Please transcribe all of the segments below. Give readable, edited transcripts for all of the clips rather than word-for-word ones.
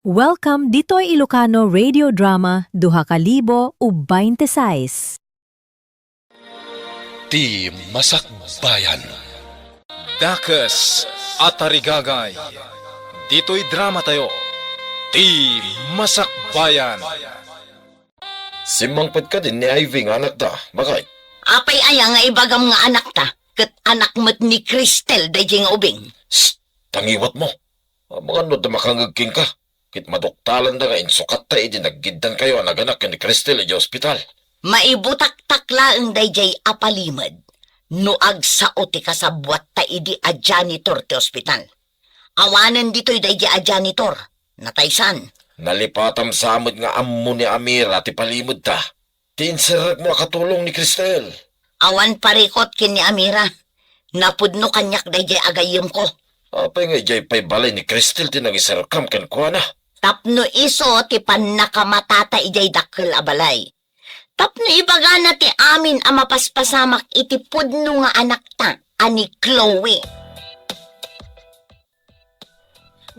Welcome dito'y Ilocano Radio Drama Duha ka Libo ug 26. Ti Masakbayan. Dakes at Tarigagay. Dito'y drama tayo. Ti Masakbayan. Simangpad ka din ni Ivy nga anak ta. Bakit? Apay aya nga ibagam nga anak ta. Kat anak mo't ni Cristel dayjay nga ubing. Shh! Tangiwat mo. Mga no na makangagking ka. Kit madoktalan na nga insukat ta idi naggidan kayo ang naganak ni Cristel di ospital. Maibutak-takla ang dayjay apalimad. Nuag sa ti kasabwat ta idi a janitor ti ospital. Awanan dito'y dayjay a janitor. Nataysan. Nalipatam sa amod nga ammo ni Amira ti palimod ta. Tinsirak mo katulong ni Cristel. Awan parikot kin ni Amira. Napudno kanyak dayjay agayim ko. Apay nga jay pay balay ni Cristel ti nangisarkam kan kuha na. Tapno iso ti panakamatata ijay dakkel abalay. Tapno ibaga na ti amin ang mapaspasamak iti pudno nga anak ta, ani Chloe.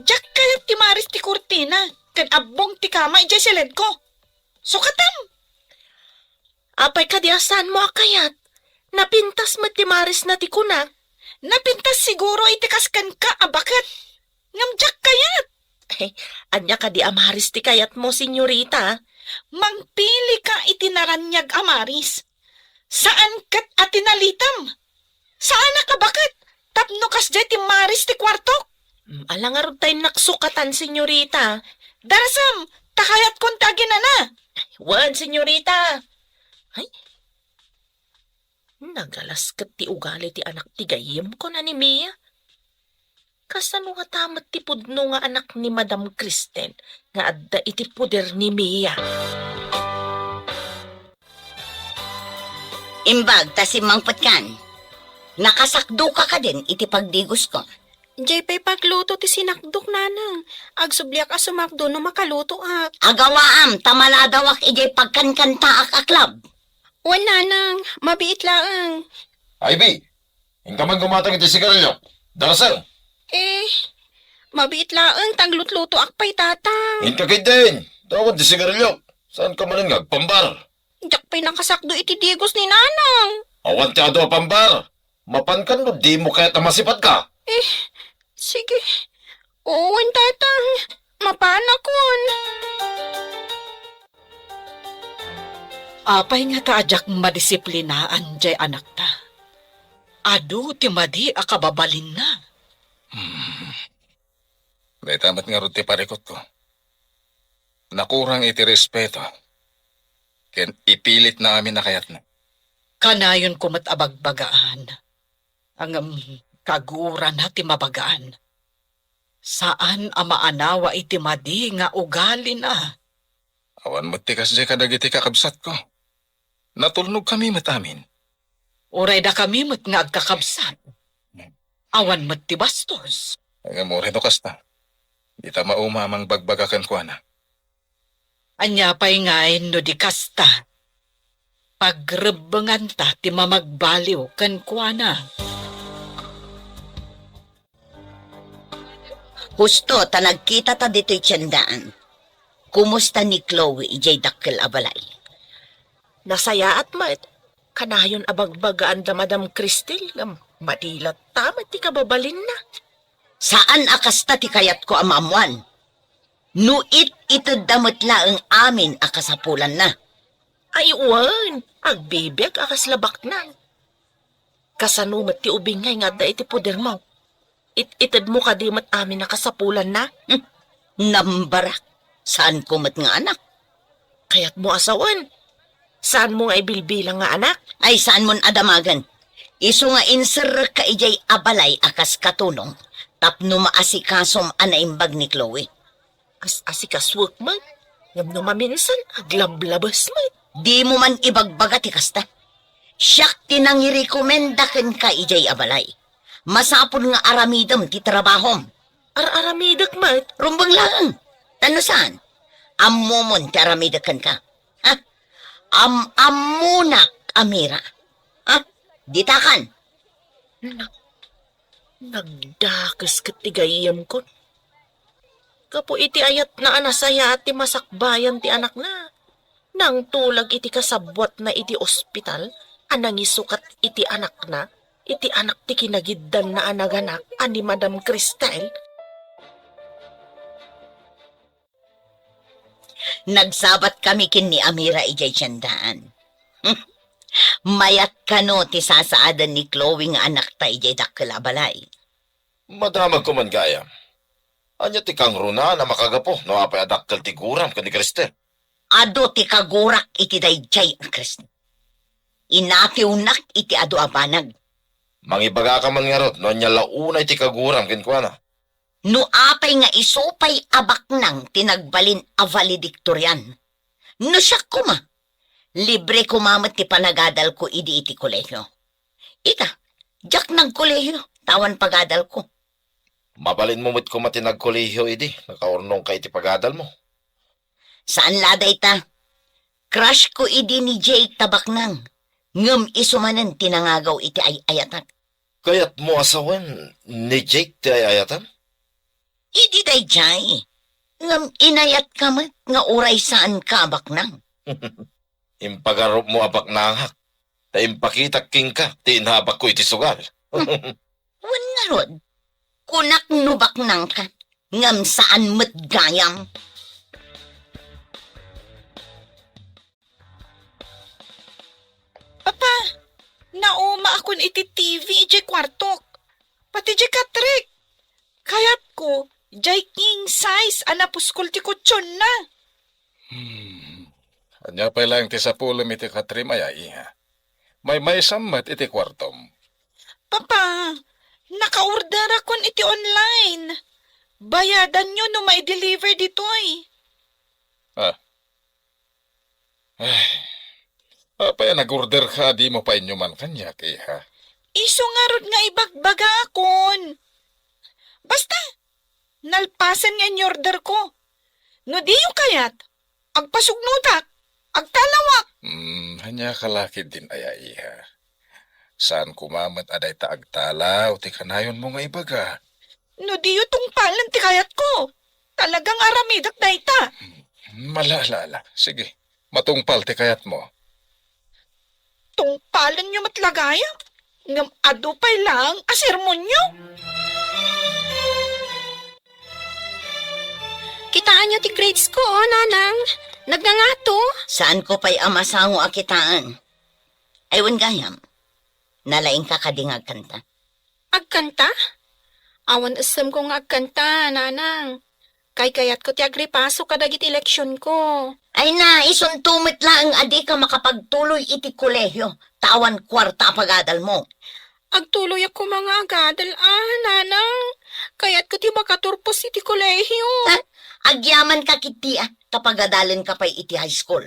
Jack kayat ti Maris ti Cortina, kan abong ti kama ijay silid ko. Sukatam! Apay kadiasan mo akayat, napintas mo ti Maris na ti kuna. Napintas siguro itikaskan ka, bakit? Ngam Jack kayat! Ay, anya ka di amaris ti kayat mo, senyorita. Mangpili ka itinaranyag amaris. Saan kat atinalitam? Saan ka bakit? Tapno kas jay ti maris ti kwartok? Alangarod tayo naksukatan, senyorita. Darasam, takayat kon tagin na. Wan, senyorita. Ay, nagalas kat ti ugali ti anak ti gayem ko na ni Mia. Kasano nga tamat ti pudno nga anak ni Madam Cristel nga adda iti puder ni Mia. Imbag ta si mangpet kan. Nakasakdo ka din iti pagdigos ko. Jay pa'y pagluto ti sinakdok nanang. Agsubliak a sumakdo no makaluto ak. Agawaam, tamaladawak ijay pagkankanta aklab. Wan nanang, mabiit laang. Ivy! Ingka man gumatang iti sigarilyo. Darasal! Mabiit laang tanglutluto akpay tatang. Ingka kay din! Tawad ti sigarilyo. Saan ka man nga pambar? Jak pa'y nakasakdo iti digos ni nanang. Awan ti ado pambar. Mapankan no di mo kaya tamasipat ka. Sige. Owan tatang, mapanakon. Apay nga taajak madisiplinaan jay anak ta. Ado ti madi akababalin na. May tamat nga rin ti parikot ko. Nakurang iti respeto. Ken ipilit na amin na kayat na. Kanayon ko matabagbagaan. Ang kaguran na ti mabagaan. Saan amaanawa iti madi nga ugali na. Awan mo ti kasjay kadagiti kakabsat ko. Natulnog kami matamin. Uray da kami mat nga agkakabsat. Awan mat ti bastos. Ang amore no kasta. Di ta maumamang bagbagakan ko na. Anya pa'y ngayon no di kasta. Pagrebengan ta ti mamagbaliw kan kuana. Husto ta nagkita ta dito'y tiyandaan. Kumusta ni Chloe ijay dakkel abalay? Nasaya at mat. Kanayon abagbagaan da Madam Cristel. Madilat tamat ti kababalin na. Saan akasta ti kayat ko amamuan? Nuit ito damot laang amin akasapulan na. Ay uwan, agbibig akaslabak na. Kasanumat ti ubingay nga da iti puder mo. Itid mo kadimat amin nakasapulan na. Nambarak, saan ko mat nga anak? Kaya't mo asawan. Saan mo nga ibilbilang nga anak? Ay saan mon adamagan? Iso nga inser ka ijay abalay akas katulong. Tapno maasikasom anaimbag ni Chloe. Asikaswak man. Ngam no maminsan, aglablabas man. Di mo man ibagbaga ti kasta. Siyak tinangirekomendaken ka ijay abalay. Masapon nga aramidam ti trabahom. Aramidak man. Rumbang lang. Tano saan? Ammomon ti aramidakan ka. Ha? Amunak, Amira. Ha? Ditakan. Nagdakas katigayam ko. Kapo iti ayat na anasaya at ti masakbayan ti anak na. Nang tulag iti kasabwat na iti ospital, anang isukat iti anak na, iti anak ti kinagiddan na anaganak, ani Madam Cristel. Nagsabat kami kin ni Amira ijay tiyandaan. Mayat kano ti sasaadan ni Chloe nga anak ta ijay dakkel-abalay. Madamag ko man gayam. Anya ti kang runa na makagapo no apay adakkel ti guram ken ni Cristel. Ado ti kagurak iti dayjay ang Kristen. Inatiunak iti ado abanag. Mangibaga ka man nga rot no anya launay ti kaguram ken kuana. No apay nga isupay abak nang tinagbalin a valedictorian. No siya kuma. Libre kumamat ti panagadal ko idi iti kolehyo. Ika, jak nag kolehyo, tawan pagadal ko. Mabalin mo mit kumatinag kolehiyo idi, nakaurnong ka iti pagadal mo. Saan laday ta? Crush ko idi ni Jake Tabaknang. Ngem isumanen tinangagaw iti ayatak. Kayat mo asawan ni Jake ti ayatan? Idi day jay. Ngem inayat kamat nga uray saan ka Baknang. Impagarop mo abak nangak. Ta impakitak king ka, ti inhabak ko iti sugal. Wan nga rod. Kunak no Baknang ka. Ngem saan met gayam. Papa, nauma akon iti TV ijay kwartok. Pati ijay katrik. Kayat ko, ijay king size anapuskol ti kutsyon na. Anya pa lang ti sapulom iti katrim ay iha. May samat iti kwartom. Papa, naka-order akon iti online. Bayadan nyo no may deliver ditoy. Ah. Ay. Apay nag-order ka, di mo pa inyo man kanyak iha. Iso nga rod nga ibagbaga akon. Basta, nalpasan nga yung order ko. No di yung kayat, agpasugnutak, agtalawak. Hanya kalakid din aya iha. Saan kumamat aday ta agtala o ti kanayon mo nga ibaga. No di yung tungpalan ti kayat ko. Talagang aramidak na ita. Malalala. Sige, matungpal ti kayat mo. Tungpalan nyo matlagaya. Ngam adupay lang asermon nyo. Kitaan niyo ti grades ko, nanang. Nagngangato. Saan ko pa'y amasango akitaan? Aywan gayam. Nalaing ka kadingag kanta. Agkanta? Awan asam ko nga agkanta, nanang. Kayat ko ti agripaso kadagit eleksyon ko. Ay na, isuntumit lang adi ka makapagtuloy iti kolehyo. Tawan kwarta pagadal mo. Agtuloy ako mga agadal, nanang. Kayat ko ti makaturpos iti kolehyo. Agyaman ka kiti kapagadalin ka pa'y iti high school.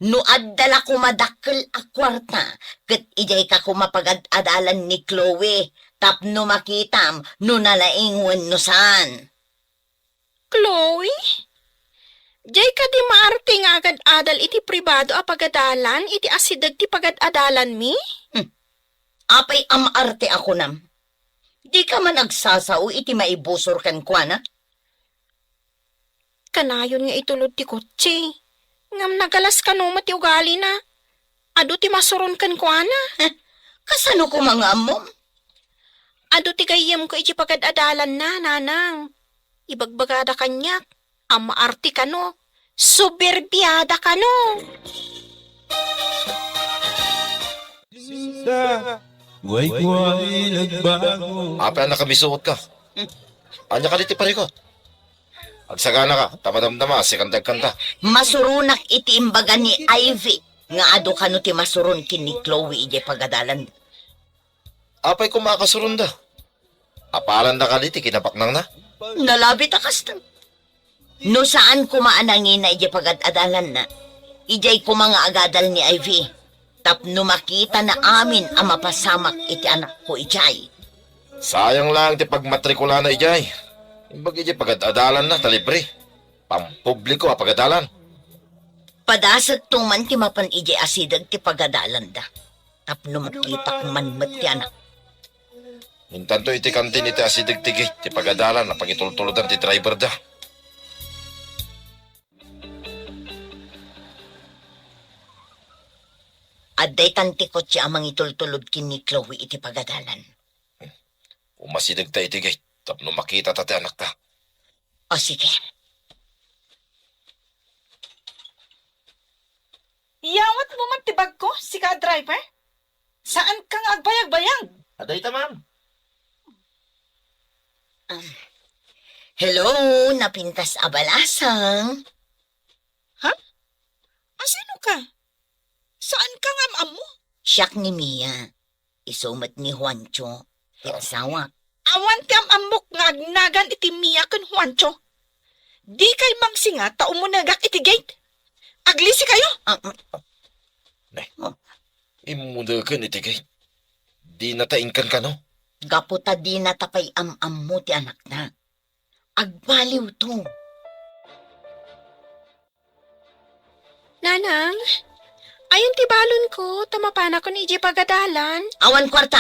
No addala kumadakkel a kwarta, ket ijay ka kumapagad-adalan ni Chloe, tapno makitam, no nalaingwen no saan. Chloe? Jay ka di maarte nga agad-adal iti pribado a pagadalan, iti asidag ti pagad-adalan mi? Apay amarte ako nam. Di ka man agsasao iti maibusor kan kuana? Kanayon nga itulod ti kotse. Ngam nagalas ka no mati ugali na. Ado ti masuron kan kuana. Kasano ko mga amom? Ado ti gayam ko iti pagad-adalan na, nanang. Ibagbagada kanyak. Ang maarte ka no. Suberbiyada ka no. Way nagbago. Apay na kamisuot ka. Anya ka diti parikot. Agsagana ka, tamadamdama, sikandag kanta. Masurunak iti imbaga ni Ivy. Nga ado kano ti masurun kin ni Chloe ije pagadalan. Apay ko makasurunda. Apalan na ka diti, kinapaknang na. Nalabit akastan. No saan kumaanangin na ije pagadalan na. Ijay ko mga agadal ni Ivy. Tapno makita na amin ang mapasamak iti anak ko ijay. Sayang lang ti pagmatrikula na ijay. Imbag ijay pagad-adalan na, talibre. Pampubliko a pagadalan. Padasag tuman ti mapan ijay asidag ti pagadalan da. Tapno makita kumanmat ti anak. Hintanto iti kantin iti asidig tigit, ti pagadalan na pagitultuludan ti driver da. Aday tantikot siya amang itultulod kin ni Chloe iti pagadalan. Umasidag ta iti gay. Tapno makita ta ti anak ta. O sige. Yawat mo man tibag ko, si ka driver? Saan kang agbayag-bayag? Aday ta, ma'am. Hello, napintas abalasang. Asino ka? Saan kang am mo? Siyak ni Mia. Isumat ni Juancho. Asawa. Awan ti amok nga agnagan iti Mia kan Juancho. Di kay mangsinga tao mo nagak iti gate. Aglisi kayo? Imudagan iti gay. Di nataingkan ka, no? Gaputa di natapay am mo ti anak na. Agbaliw to. Nanang, ayon ti balon ko, tamapana ko ni iji pagadalan. Awan kwarta.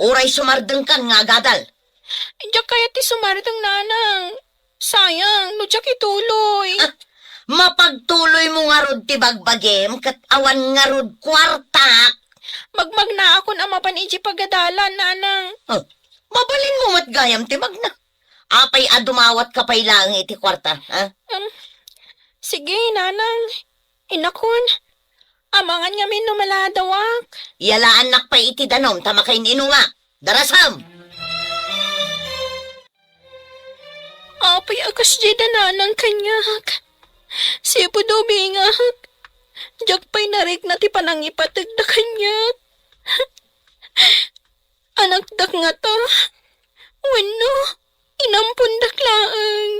Oray sumardeng kan nga agadal. Diyak kaya ti sumaritang nanang. Sayang, no diyak ituloy. Mapagtuloy mo nga rod ti bagbagem kat awan nga rod kwarta. Magmagna ako na mapan iji pagadalan, nanang. Mabalin mo matgayam ti magna. Apay adumawat ka pay lang iti kwarta. Ha? Sige, nanang. Inakon, amangan nga min numaladawak. Yalaan nak pay iti danom tamakain inunga. Darasam. Apay akas di nanang kanyak. Sipo do bingak. Diyak pa'y narik na ti panangipatag na kanyak. Anak dak nga to. Wano, inampun daklaang.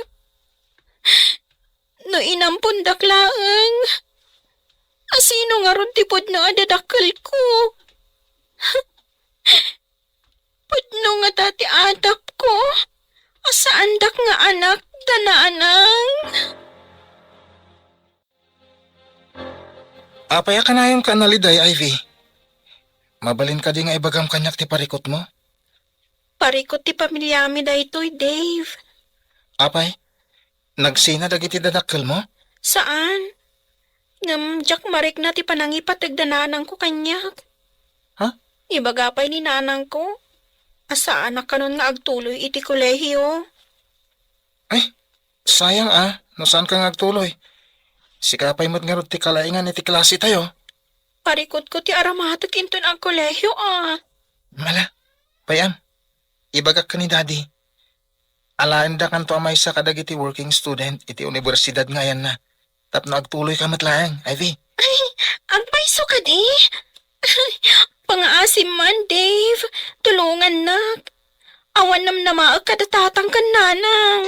No inampun daklaang. Asino nga ron tipod na adadakal ko. Pudno nga dati adap ko. Asaan dak nga anak dananang. Apaya ka na yung kanaliday, Ivy. Mabalin ka di nga ibagam kanyak ti parikot mo. Parikot ti pamilyami da ito'y, Dave. Apay, nagsina dagiti dadakkel mo? Saan? Jack marik na ti panangipatag da nanang ko kanyak. Ha? Ibagapay ni nanang ko. Asaan na kanon nga agtuloy iti kolehiyo. Ay, sayang no saan ka ngagtuloy? Sikapay mo't nga rod ti kalaingan iti klase tayo. Parikot ko ti aramatik inton ang kolehiyo Mala, payam, ibagak ka ni daddy. Alaan da kanto amay sa kadagiti working student iti universidad nga yan na. Tapno agtuloy ka matlaang, Ivy. Ay, ang paiso ka di. Pangaasim man, Dave. Tulungan nak. Awan nam namaag kadatatang kan nanang.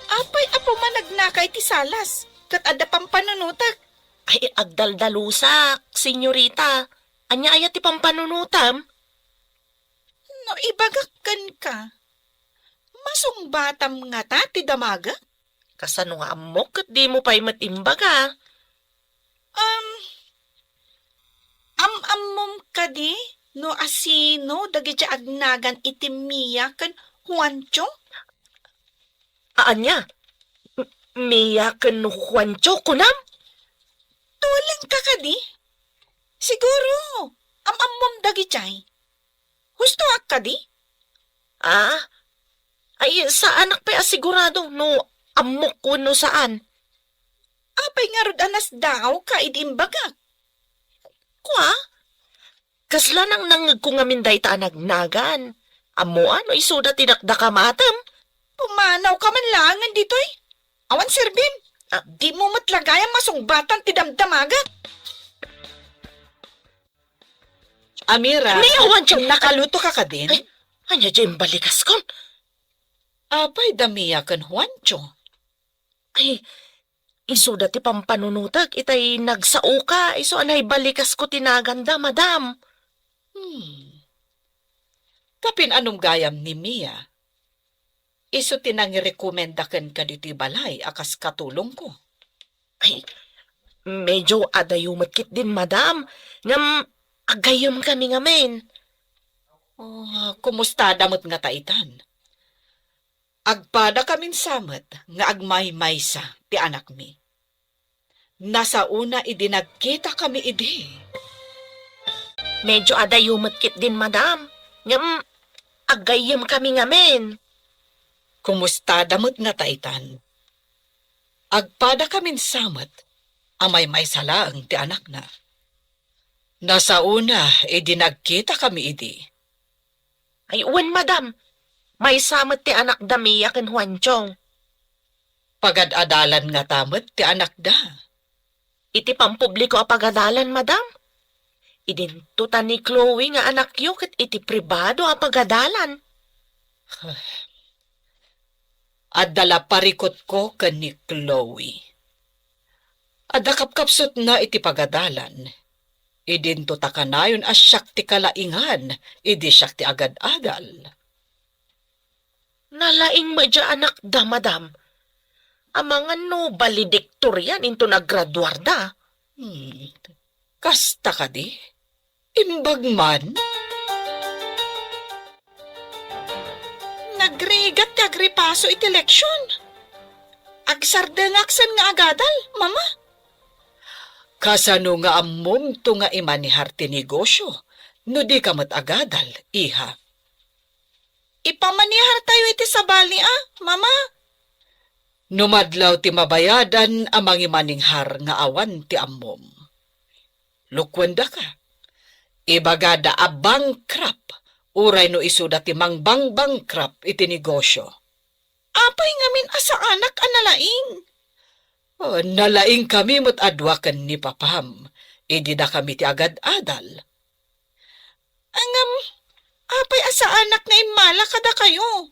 Apay apo man nagnakay ti salas. Kat ada pang panunutak. Ay, agdaldalusak, senyorita. Anya ayat ti pampanunutam? No ibagakkan ka. Masungbatam nga ta ti damaga? Kasano nga amok kat di mo pa'y matimbaga. Amom ka di? No asino dagiti agnagan iti Mia kan Juancho? Anya? Mia ken Juancho kunam? Tulang ka ka di? Siguro, amom dagiti. Husto ak ka di? Ay, sa anak pa'y asigurado no amok ko no saan. Apay nga rod anas daw ka idimbaga. Kwa? Kasla nang nangag ko nga minday ta nagnagan. Amo ano isuda tinakda ka matam? Pumanaw ka man langan dito'y. Awan sirbim. Di mo matlagayan masungbatan ti damdamaga. Amira, Mia, Juancho! nakaluto ka ka din? Ay, anya dyan balikas kon? Apay damiya kan Juancho. Ay, iso dati pampanunutag, itay nagsao ka, iso anay balikas ko tinaganda, madam. Tapin anong gayam ni Mia? Iso tinangirekomendakan ka dito'y balay, akas katulong ko. Ay, medyo adayumatkit din, madam. Ngam, agayom kami ngamen. Kumusta damot nga taitan? Agpada kamin samet nga agmay-maysa ti anak mi. Nasa una idinagkita kami idi. Medyo adayumot kit din, madam. Ngam, agayam kami ngamen. Kumusta damot nga taitan? Agpada kamin samat, amay may salaang ti anak na. Nasa una, idinagkita kami idi. Ay, uwan, madam. May samot ti anak damiya ken Juanchong. Pagad-adalan nga tamat ti anak da. Iti pampubliko a pagadalan, madam. Idintutan ni Chloe nga anak yo ket iti pribado a pagadalan. Adala parikot ko ken ni Chloe. Adda kapkapsot na iti pagadalan. Idinto ta kanayon as siyak ti kalaingan, idi siyak ti agad-adal. Nalaing madya anak da, madam. Amang ano, valedictorian into naggraduar da. Kasta ka di? Imbag man? Nagrigat ti agripaso iti leksyon. Agsardengaksan nga agadal, mama. Kasano nga ammom to nga imanihar ti negosyo, no di ka agadal, iha. Ipamanihar tayo iti sabali mama. Numadlaw ti mabayadan amang imaninghar nga awan ti ammom. Lukwenda ka. Ibagada a bankrupt, uray no isuda ti bankrupt iti negosyo. Apay ngamin asa anak analaing. Oh, nalaing kami mo't adwakan ni papam. Idi da kami ti agad-adal. Angam, apay asa anak na imala kada kayo.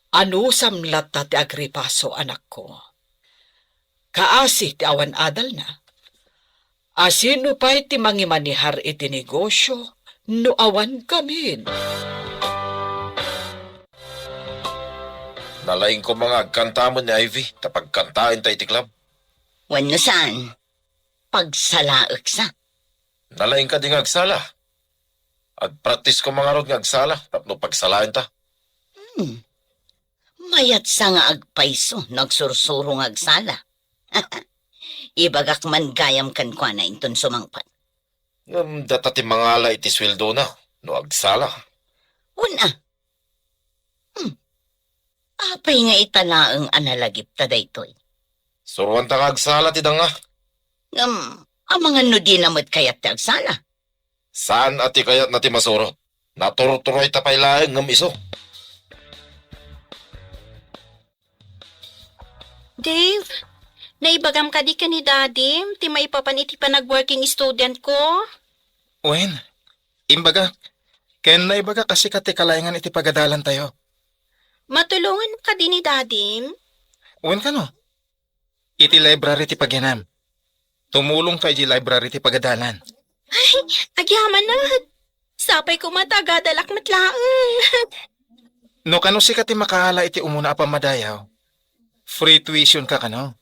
Ano samlat ta ti agripaso anak ko? Kaasi ti awan adal na. Asino pa'y ti mangimanihar iti negosyo no awan kami. Nalaing ko mga agkantamon ni Ivy, tapagkantain ta iti club. Wano saan? Pagsalaak sa. Nalaing ka di nga agsala. Agpractice ko mga rod nga agsala, tapno pagsalain ta. Mayat sa nga agpaiso, nagsursuro nga agsala. Ibagak man gayam kan kwa na inton sumangpat. Data ti mangala iti sweldo na, no agsala. Una. Apay nga italaang analagip ta daytoy. Suruan ta nga agsala ti danga. Ang mga nudi namot kayat ti agsala. Saan ati kayat na ti masurot? Naturuturoy ta pa'y laeng ngam iso. Dave, naibagam ka di ka ni Daddy, ti maipapan iti pa nag-working student ko. Wen, imbaga. Ken na ibaga kasi kati kalayangan iti pagadalan tayo. Matulungan ka di ni Daddy. Wen ka no? Iti library ti pagyanam. Tumulong ka iti library ti pagadalan. Agyaman na. Sapay ko matagadalak matlaang. No kano si kati makahala iti umuna apamadayaw. Free tuition ka kano.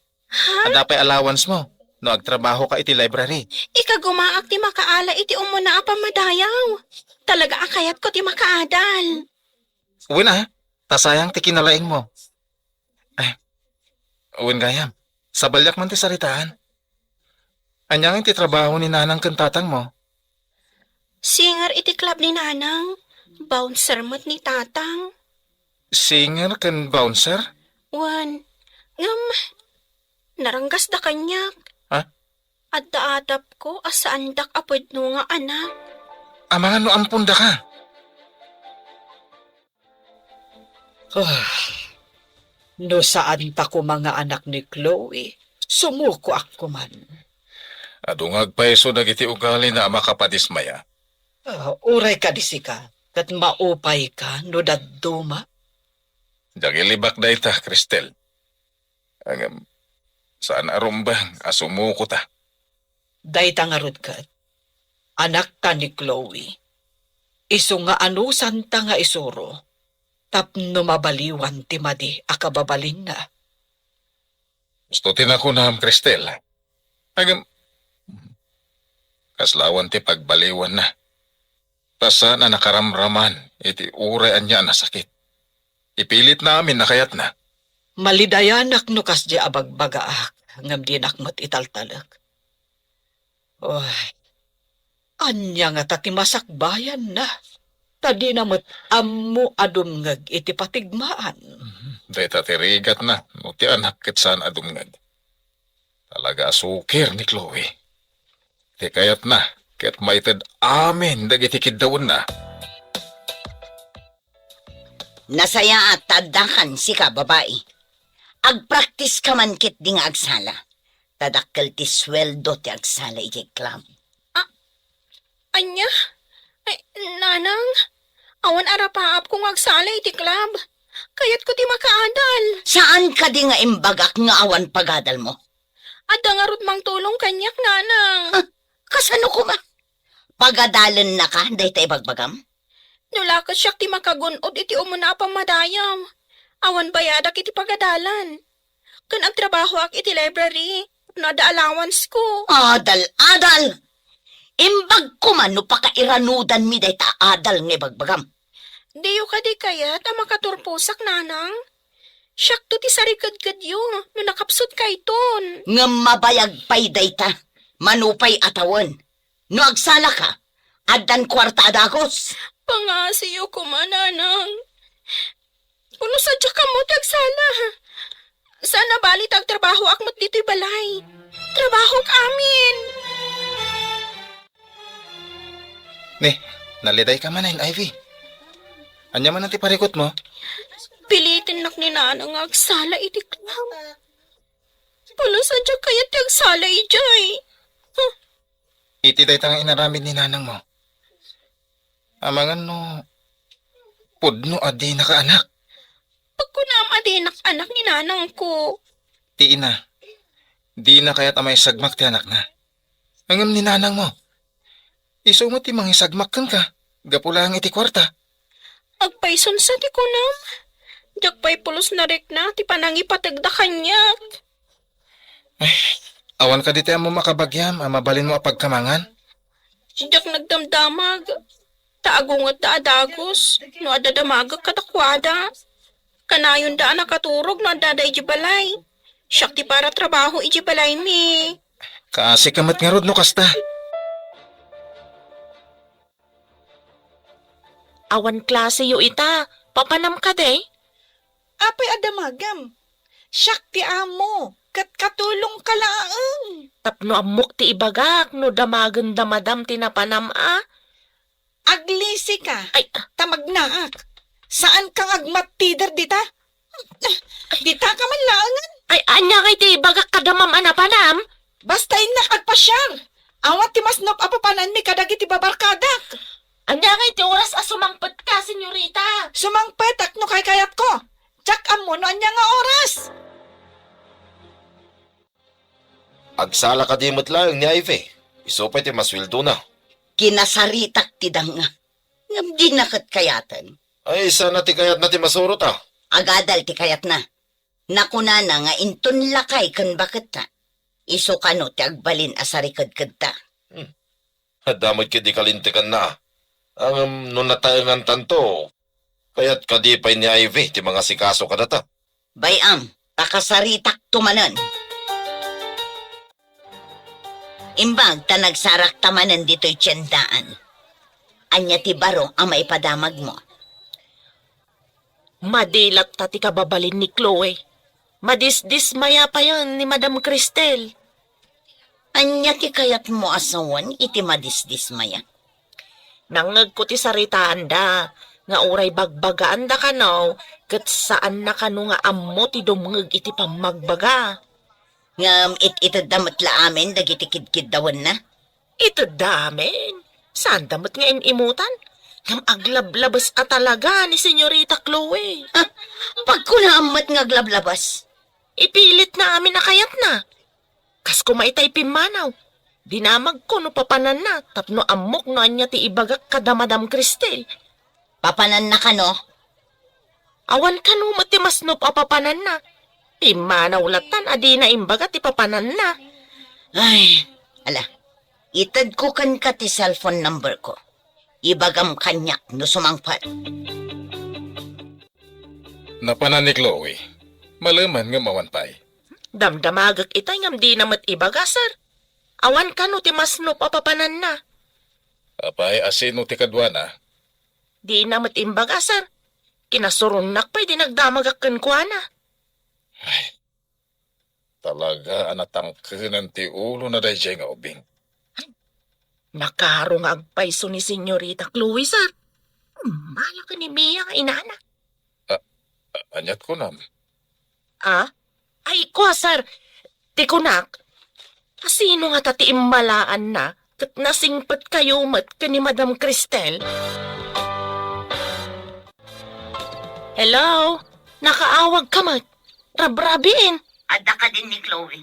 Adapay allowance mo. No agtrabaho ka iti library. Ika gumaak ti makaala iti umuna apa madayaw. Talaga akayat ko ti makaadal. Uwin tasayang ti kinalaing mo. Ay, uwin gayam. Sabalyak man ti saritaan. Anyang iti trabaho ni nanang kantatang mo. Singer iti club ni Nanang. Bouncer mo't ni Tatang. Singer kan bouncer? Wan, naranggas da kanyak. Ha? At daatap ko asaan dak apod no nga anak. Amangan no ampun da ka. No saan pa ko mga anak ni Chloe, sumuko ako man. Adungag paiso dagiti ugali na makapadismaya. Uray ka disika, kat maupay ka no dadduma. Dagilibak da ita, Cristel. Saan arumbang asumuko ta? Dayta nga rod kat, anak ta ni Chloe. Iso nga anusan ta nga isuro, tapno mabaliwan ti madi akababalin na. Gusto tinako na Cristel. Kaslawan ti pagbaliwan na. Pasa na nakaramraman, iti urayan niya na sakit. Ipilit namin na kayat na. Malidayanak no kas di abagbagaak, ngam di nakmat italtalak. Oy, anya nga tati masakbayan na. Tadi namat ammo adumngag iti patigmaan. Dahil tatirigat na, no ti anak ket saan adumngag. Talaga sukir ni Chloe. Ti kayat na, ket maited amin dagiti kiddaon na. Nasaya at tadakan si ka, babae. Agpraktis ka man kit di nga agsala. Tadakkel ti sweldo ti agsala iti club. Anya? Ay, nanang, awan arapaap kung agsala iti club. Kayat ko di makaadal. Saan ka di nga imbagak nga awan pagadal mo? Adda nga rut mang tulong kanyak, nanang. Kasano ko ba? Pagadalan na ka, dahi tayo bagbagam? Nulakas siya ti makagunod iti umuna pang madayam. Awan bayadak iti pagadalan. Kan agtrabaho ak iti library, nada allowance ko. Adal! Imbag ko man no pakairanudan mi dahi ta adal nga bagbagam. Diyo ka di kayat ang makaturpusak, nanang. Siyak to ti sarigad-gad yo, no nakapsot kay ton. Nga mabayag pay dahi ta, manupay atawan. No agsala ka, adan kwarta adagos. Pangasiyo ko man, nanang. Kuno sadya ka mo tagsala. Sana balit ang trabaho akmat dito'y balay. Trabaho amin. Ni, naliday ka man, Ivy. Anya man ang ti parikot mo? Pilitin nak ni nanang nga agsala iti club. Pala sadya kaya ti agsala ijay. Iti day tang inaramid ni nanang mo. Amangan no, pudno adi nakaanak. Pag ko na anak ni nanang ko. Ti ina, di na kaya't amay sagmak ti anak na. Angam ni nanang mo. Iso mo ti mga sagmak kan ka. Gapulang iti kwarta. Agpayson sa ti kunam. Diyak pa'y pulos na rek na, ti panangi patagda kanyak. Awan ka diti mo makabagyam, mabalin mo apagkamangan. Diyak nagdamdamag. Taagungot da adagos, no adadamagag katakwada. Kanayon da nakaturog no adada ijibalay. Siyak ti para trabaho ijibalay mi. Kaasi kamat nga rod no kasta. Awan klase yo ita, papanam ka day. Apay adamagam. Siyak ti amo. Kat katulong ka laang. Tapno amok ti ibagak, no damagan damadam tinapanam a. Aglisi ka. Ay, Tamagnaak. Saan kang agmatider dita? Dita ka man laangan. ay anya kay ti ibagak kadamam anapanam. Basta inak agpasyar. Awat ti masnop apapanan mi kadagi ti babarkadak. Anya kay ti oras asumangpet ka, senyorita. Sumangpetak no kay kayat ko. Tsak amo no anya nga oras. Agsala ka di matlang ni Ivy. Isupay ti maswildo na. Kinasaritak ti danga. Ngam di nakat kayatan. Ay, sana ti kayat na ti masurot ah. Agadal ti kayat na. Nakuna na nga inton lakay kan bakit ta. Iso kano ti agbalin asarikad-kad ta. Damay ka di kalintikan na. Ang nung natayangan tanto, kaya't kadipay ni Ivy, ti mga sikaso ka data. Bayam, pakasaritak tumanan. Imbag ta nagsarak tamanan dito'y tiyandaan. Anya ti baro ang maipadamag mo. Madilat ta ti kababalin ni Chloe. Madisdismaya pa yan ni Madam Cristel. Anya ti kayat mo asawan iti madisdismaya. Nangag ko ti saritaan da, nga uray bagbagaan da kanaw, kat saan na kano nga ammo ti dumngag iti pamagbaga. Ngam itadamat la amin dagiti kidkid dawan na. Ito damen. Saan damot nga inimutan? Ngam aglablabas at talaga ni Senyorita Chloe. Pagkunaamat nga aglablabas. Ipilit na amin na kayat na. Kas kumaitay pimanaw. Dinamag ko no papanan na, tapno amok no anya ti ibagak kada Madam Cristel. Papanan na ka no? Awan ka no matimas no papapanan na. Pimanaw latan adi na imbaga ti papanan na. Ay, ala. Itad ko kan ka ti cellphone number ko. Ibagam kanyak no sumangpat. Napanan ni Chloe. Malaman nga mawanpay. Damdamagak itay ngam di namat ibaga, sir. Awan ka no ti masno papapanan na. Apay, asino ti kadwana? Di namat imbaga, sir. Kinasurunak pa'y di nagdamagak kuana. Talaga anatangkinan ti ulo na dayjay nga ubing. Nakarong agpaiso ni Senyorita Chloe, sir. Mala ka ni Mia nga inana. Anyat ko nam. Ah? Ay, ko, sir. Tikunak. Sino nga tati imbalaan na kat nasingpat kayo mat ka ni Madam Cristel? Hello? Nakaawag ka mat. Rabrabiin. Ada ka din ni Chloe.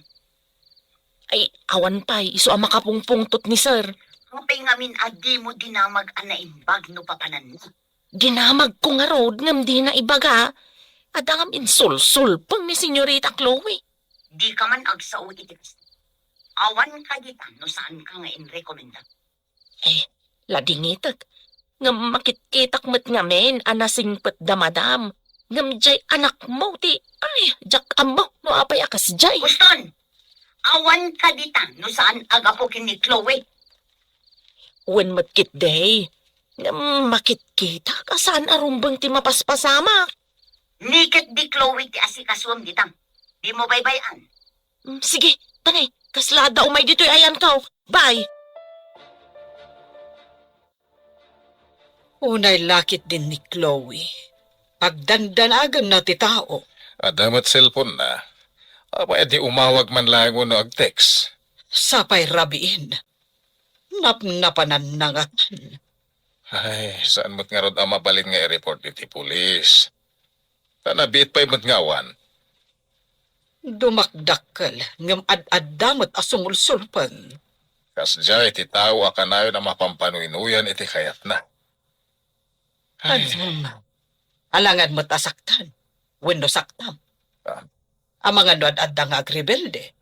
Ay, awan pa'y. Iso ang makapungpungtot ni sir. Rupay ngamin adi mo dinamag anaimbag no papanan mo. Ginamag ko nga road ngam di na ibaga. Adangam insul-sul pang ni Senyorita Chloe. Di ka man agsao iti. Awan ka dita no saan ka nga in-recommenda. Eh, ladingitak. Ngam makitkitak mat ngamin anasingpat da madam. Ngam jay anak mo ti. Ay, jak amo no apay akas jay. Guston! Awan ka dita no saan agapukin ni Chloe. When matkit day. Ngam makitkitak asan arumbang ti mapaspasama. Nikit di Chloe ti asikaswam ditang. Di mo baybayan. Sige, tanay. Kaslada umay dito'y ayan ka. Bye. Unay lakit din ni Chloe. Agdandanagan na ti tao. Adamat cellphone na. Apay, di umawag man lang no ag-text. Sapay rabiin. Napnapanan na nga. Ay, saan mo't nga rod ang mabalin nga i-report iti pulis? Tanabit pa'y mo't ngawan. Dumakdakkel ngam ad-addamot asungulsulpan. Kasdya iti tao akanayo na mapampanuinuyan iti kayat na. Ay, Alangan mo't asaktan. Wenno saktam. Ah. Ang mga nuad-adda nga agrebelde.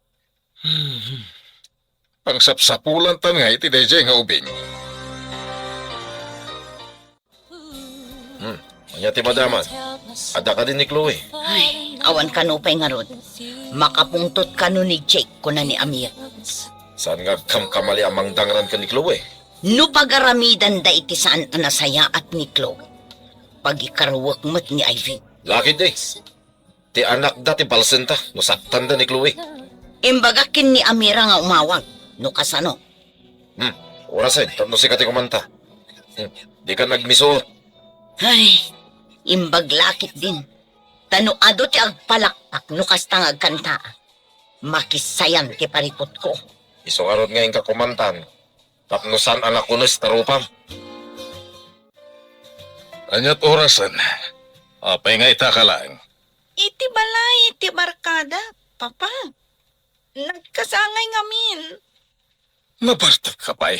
ang sapsapulan tan nga iti dayjay nga ubing. Anya ti madaman. Ada ka din ni Chloe. Ay, awan ka no pa'y nga rod. Makapungtot ka no ni Jake ko na ni Amir. Saan nga kamkamali amang dangran ka ni Chloe? No pagaramidan da iti saan anasaya at ni Chloe. Pagikarawak mat ni Ivy. Lakid eh. Ti anak da ti balsenta. Nusaktan da ni Chloe. Imbagakin ni Amira nga umawag. No kasano. Orasin, tapno si kati kumanta. Di ka nagmisuot. Ay, imbaglakit din. Tanuado ti agpalakpak no kastang agkanta. Makisayan ti parikot ko. Isungarod ngayon ka kumantan. Tapno san anak ko na si tarupam. Anyat orasan. Apay nga ita ka lang. Iti balay, iti barkada, papa. Nagkasangay ngamin. Nabartag ka pa'y.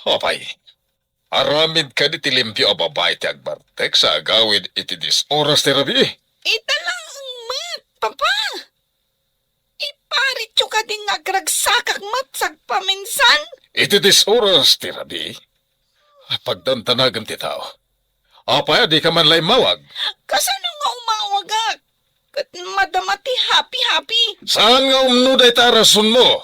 Apay. Aramid ka di tilimpyo o babae ti agbartek sa agawid iti dis oras ti rabi. Ita lang mat, papa. Iparit yung ka din agragsakak mat sagpaminsan. Iti dis oras ti rabi. Pagdantanagan ti tao. Apay, di ka man lay mawag. Kasano nga umawagak? Kat madamati happy-happy. Saan nga umnuday ta rason mo?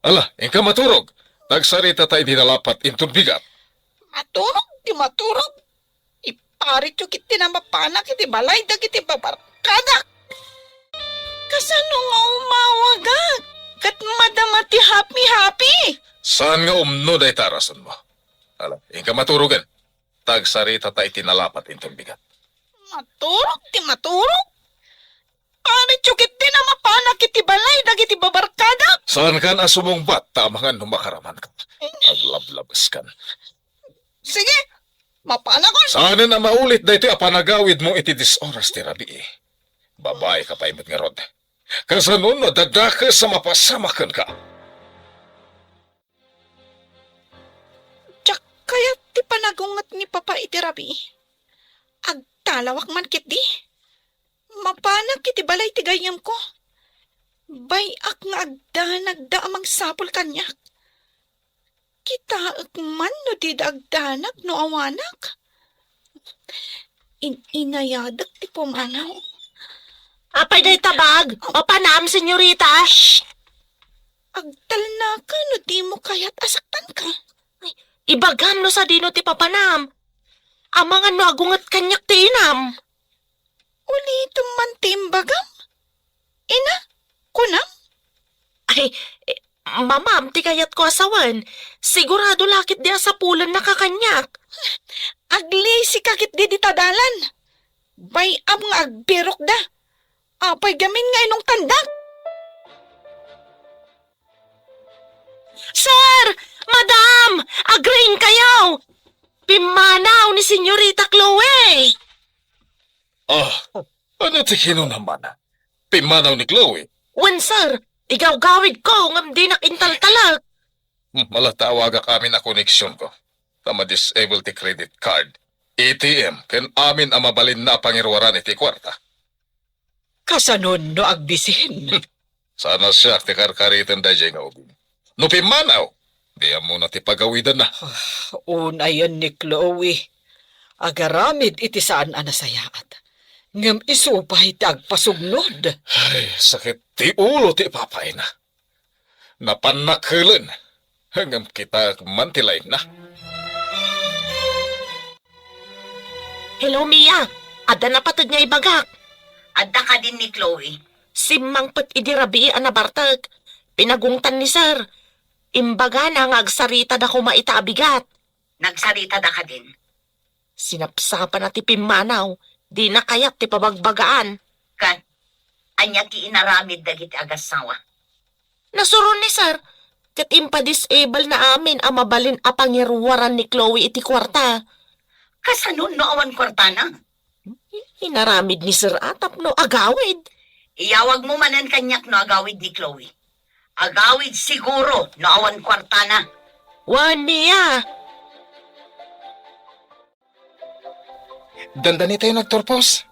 Ala, ingka maturog. Nagsarita tayo dinalapat intong bigat. Maturog, di maturog. Iparit yung kiti na mapanak, iti balay, dagiti babarkadak. Kasano nga umawagak? Kat madamati happy-happy. Saan nga umnuday ta rason mo? Ala, ingka maturogan. Tagsarita tayo tinalapat intong bigat. Maturog, di maturog. Parit yung kiti na mapanak, iti balay, dagiti babarkadak. Saan ka na sumungbat? Tamangan numakaraman ka. Aglablabas kan. Sige, mapanakon. Saan na maulit da ito apanagawid mo iti disoras ti rabi eh. Babae ka pa imot nga rod. Kasanon na dadaka sa mapasamakan ka. Tsak kaya ti panagungat ni Papa iti rabi. Agtalawak man kit di. Mapanak iti balay ti gayam ko. Bayak nga agdanag da amang sapol kanyak. Kita man no di dagdanak no awanak. Inayadak ti pumanaw. Apay day tabag. O panam, senyorita. Agdal na ka, no di mo kaya't asaktan ka. Ibagam no sa dino ti papanam. Amangan no agungat kanyak ti inam. Ulitom man timbagam. Ina, kunam. Ay, mamam, ti kayat ko asawan. Sigurado lakit di asapulan na kakanyak. Agli si kakit di ditadalan. Bayam nga agbirok da. Apay gamin nga inong tandak. Sir! Madam! Agreeing kayo! Pimanaw ni Senyorita Chloe! Ano tikino naman? Pimanaw ni Chloe. Wen, sir! Igaw-gawid ko ngam di nakintaltalag. Malatawaga kami na koneksyon ko. Tama disable ti credit card. ATM, ken amin ang mabalin na pangirwaran iti kwarta. Kasanon no agbisin. Sana siya ti karkaritan da nga ubing. No pimanaw, di mo na ti pagawidan na. Unayan ni Chloe. Agaramid iti saan anasayaat. Ngam isupay ti agpasugnod. Ay, sakit ti ulo ti papay na. Napanakhilan. Hanggang kita mantilay na. Hello, Mia! Ada na patad nga ibagak. Adda ka din ni Chloe. Simang pat idirabi anabartag. Pinagungtan ni sir. Imbaga na nga agsarita da ko maitabigat. Nagsarita da ka din. Sinapsapan na ti pimanaw. Di na kayat ti pabagbagaan. Kan, anya ti inaramid dagiti agasawa. Nasuron ni sir. Kat impa-disable na amin ang mabalin a pangirwaran ni Chloe iti kwarta. Kasanon no awan kwartana. Hinaramid ni sir atap no agawid. Iyawag mo manan kanyak no agawid ni Chloe. Agawid siguro no awan kwartana. Wan, Mia! Dandani tayo nagtorpos.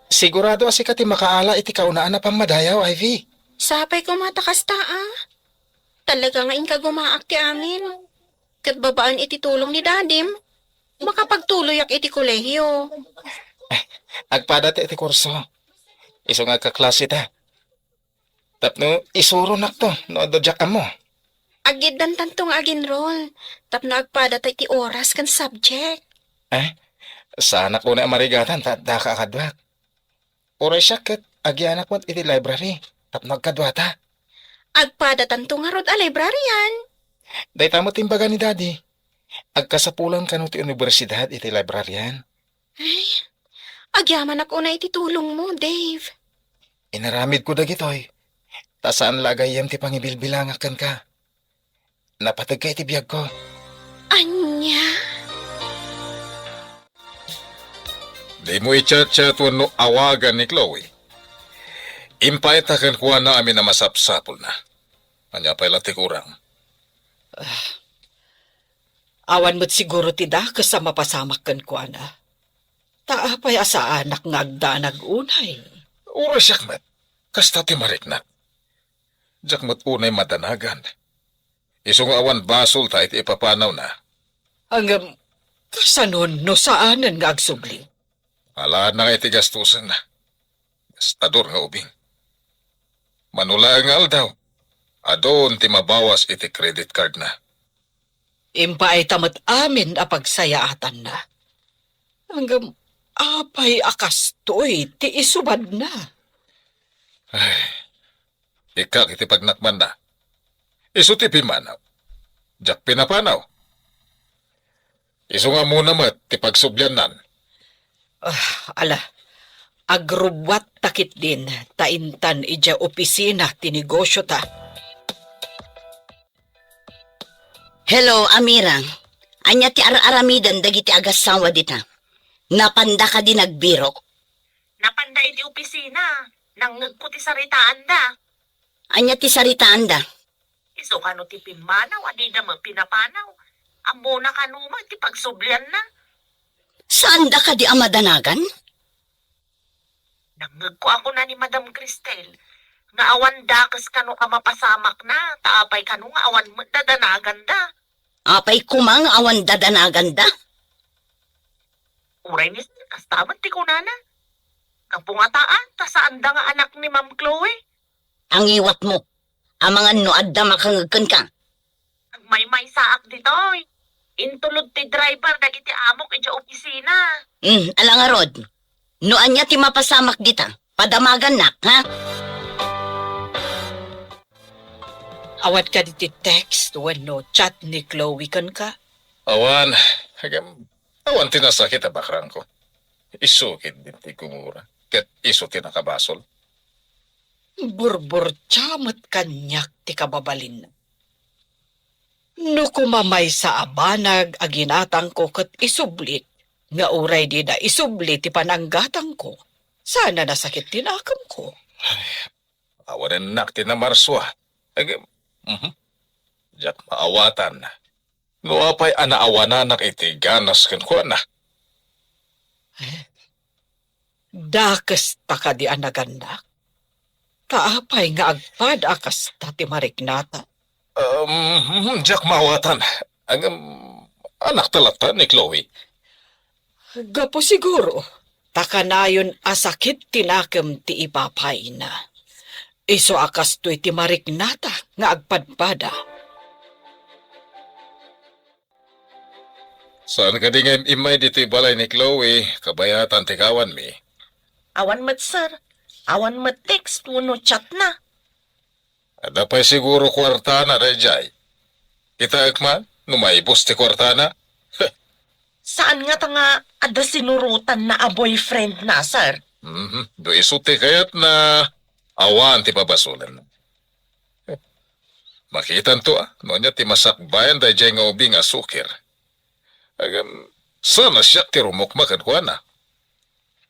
Sigurado asi ka ti makaala iti kaunaan na pamadayaw, Ivy. Sapay ko matakas ta, Talaga nga inka gumaak ti amin. Kat babaan iti tulong ni dadim. Makapagtuloy ak iti kolehiyo. Agpada ti iti kurso. Iso nga kaklase ta. Tapno isuro nakto, no dodyak mo. Agidan tantong aginroll. Tapno agpada ta iti oras kan subject. Sana ko na marigatan, daka kadwat. Oray siya kat agyanak mo iti library. Tapno agkadwata. Agpada tantong nga rod a librarian. Day tamo timbaga ni daddy. Agkasapulan ka no ti universidad iti librarian. Agyaman ako na iti tulong mo, Dave. Inaramid ko dagitoy. Ta saan lagayem ti pangibilbilangakan ka. Napatag ka iti biyag ko. Anya? Di mo i-chat-chat no awagan ni Chloe. Impaytakan kuha na amin na masapsapol na. Anya pa'y lati kurang. Awan mo't siguro tida kasama pasamak kan kuha na. Taapay asa anak nga agdanag unay. Ura siyakmat. Kasta ti mariknak. Jakmat unay madanagan. Isong awan basol ta iti ipapanaw na. Hanggang kasanon no saanan nga agsubling. Alaan na nga iti gastusan na. Gastador nga ubing. Manula nga aldaw. Adon ti mabawas iti credit card na. Impa ay tamat amin a pagsayaatan na. Hanggang apay akastoy ti isubad na. Ay, ikak iti pagnakman na. Isu ti pimanaw. Jak pinapanaw. Isu nga muna mat ti pagsubyan nan. Ala, agrubwat takit din, taintan ija opisina ti negosyo ta. Hello, Amira. Anya ti aramidan dagiti agasawa dita. Napanda ka din nagbirok. Napanda iti opisina. Nangag ko ti saritaan da. Anya ti saritaan da. Iso kano ti pimanaw, adi naman pinapanaw. Amo na kanuma, ti pagsublyan na. Saan da ka di amadanagan? Nangag ko ako na ni Madam Cristel. Nga awan dakas kano ka mapasamak na, taapay kano nga awan dadanagan da. Apay kumang awan dadanagan da. Uray ni kastaman ti kunana. Ang pungataan, ta saan da nga anak ni Ma'am Chloe? Ang iwat mo. Ang mga noad na makangagkan ka. May saak ditoy. Intulod ti driver dagiti amok iti opisina. Alang nga Rod. Noan niya ti mapasamak dita. Padamagan nak, ha? Awat ka diti text wenno chat ni Chloe kan ka. Awan, awan tinasakit bakrang ko. Isukit din ti kumura. Ket iso tinakabasol. Burbur chamat kanyak ti kababalin. No kumamay sa abanag aginatang ko ket isublit. Nga uray di da isublit ti pananggatang ko. Sana nasakit tinakam ko. Awan nak tinamarswa. Diyak maawatan. No apay anaawanan iti ganas kan ko na. Dakas ta ka di anaganak. Kaapay nga agpad akas ta ti marignata. Diyak maawatan. Anak talata ni Chloe. Gapo siguro. Takanayon asakit tinakam ti ipapay na. Iso akas to'y ti marignata nga agpadpada. Saan ka din imay dito balay ni Chloe? Kabayatan ti kawan mi. Awan mat, sir. Awan mat text, no chat na. Ada pa'y siguro kwartana, Rejay. Kita ekman, numaibos ti kwartana. Saan nga ta nga ada sinurutan na a boyfriend na, sir? Do isuti kayat na awan ti babasulan. Makitan to no niya ti masakbayan da jay nga ubi nga sukir. Sana siya ti rumukmakan ko na.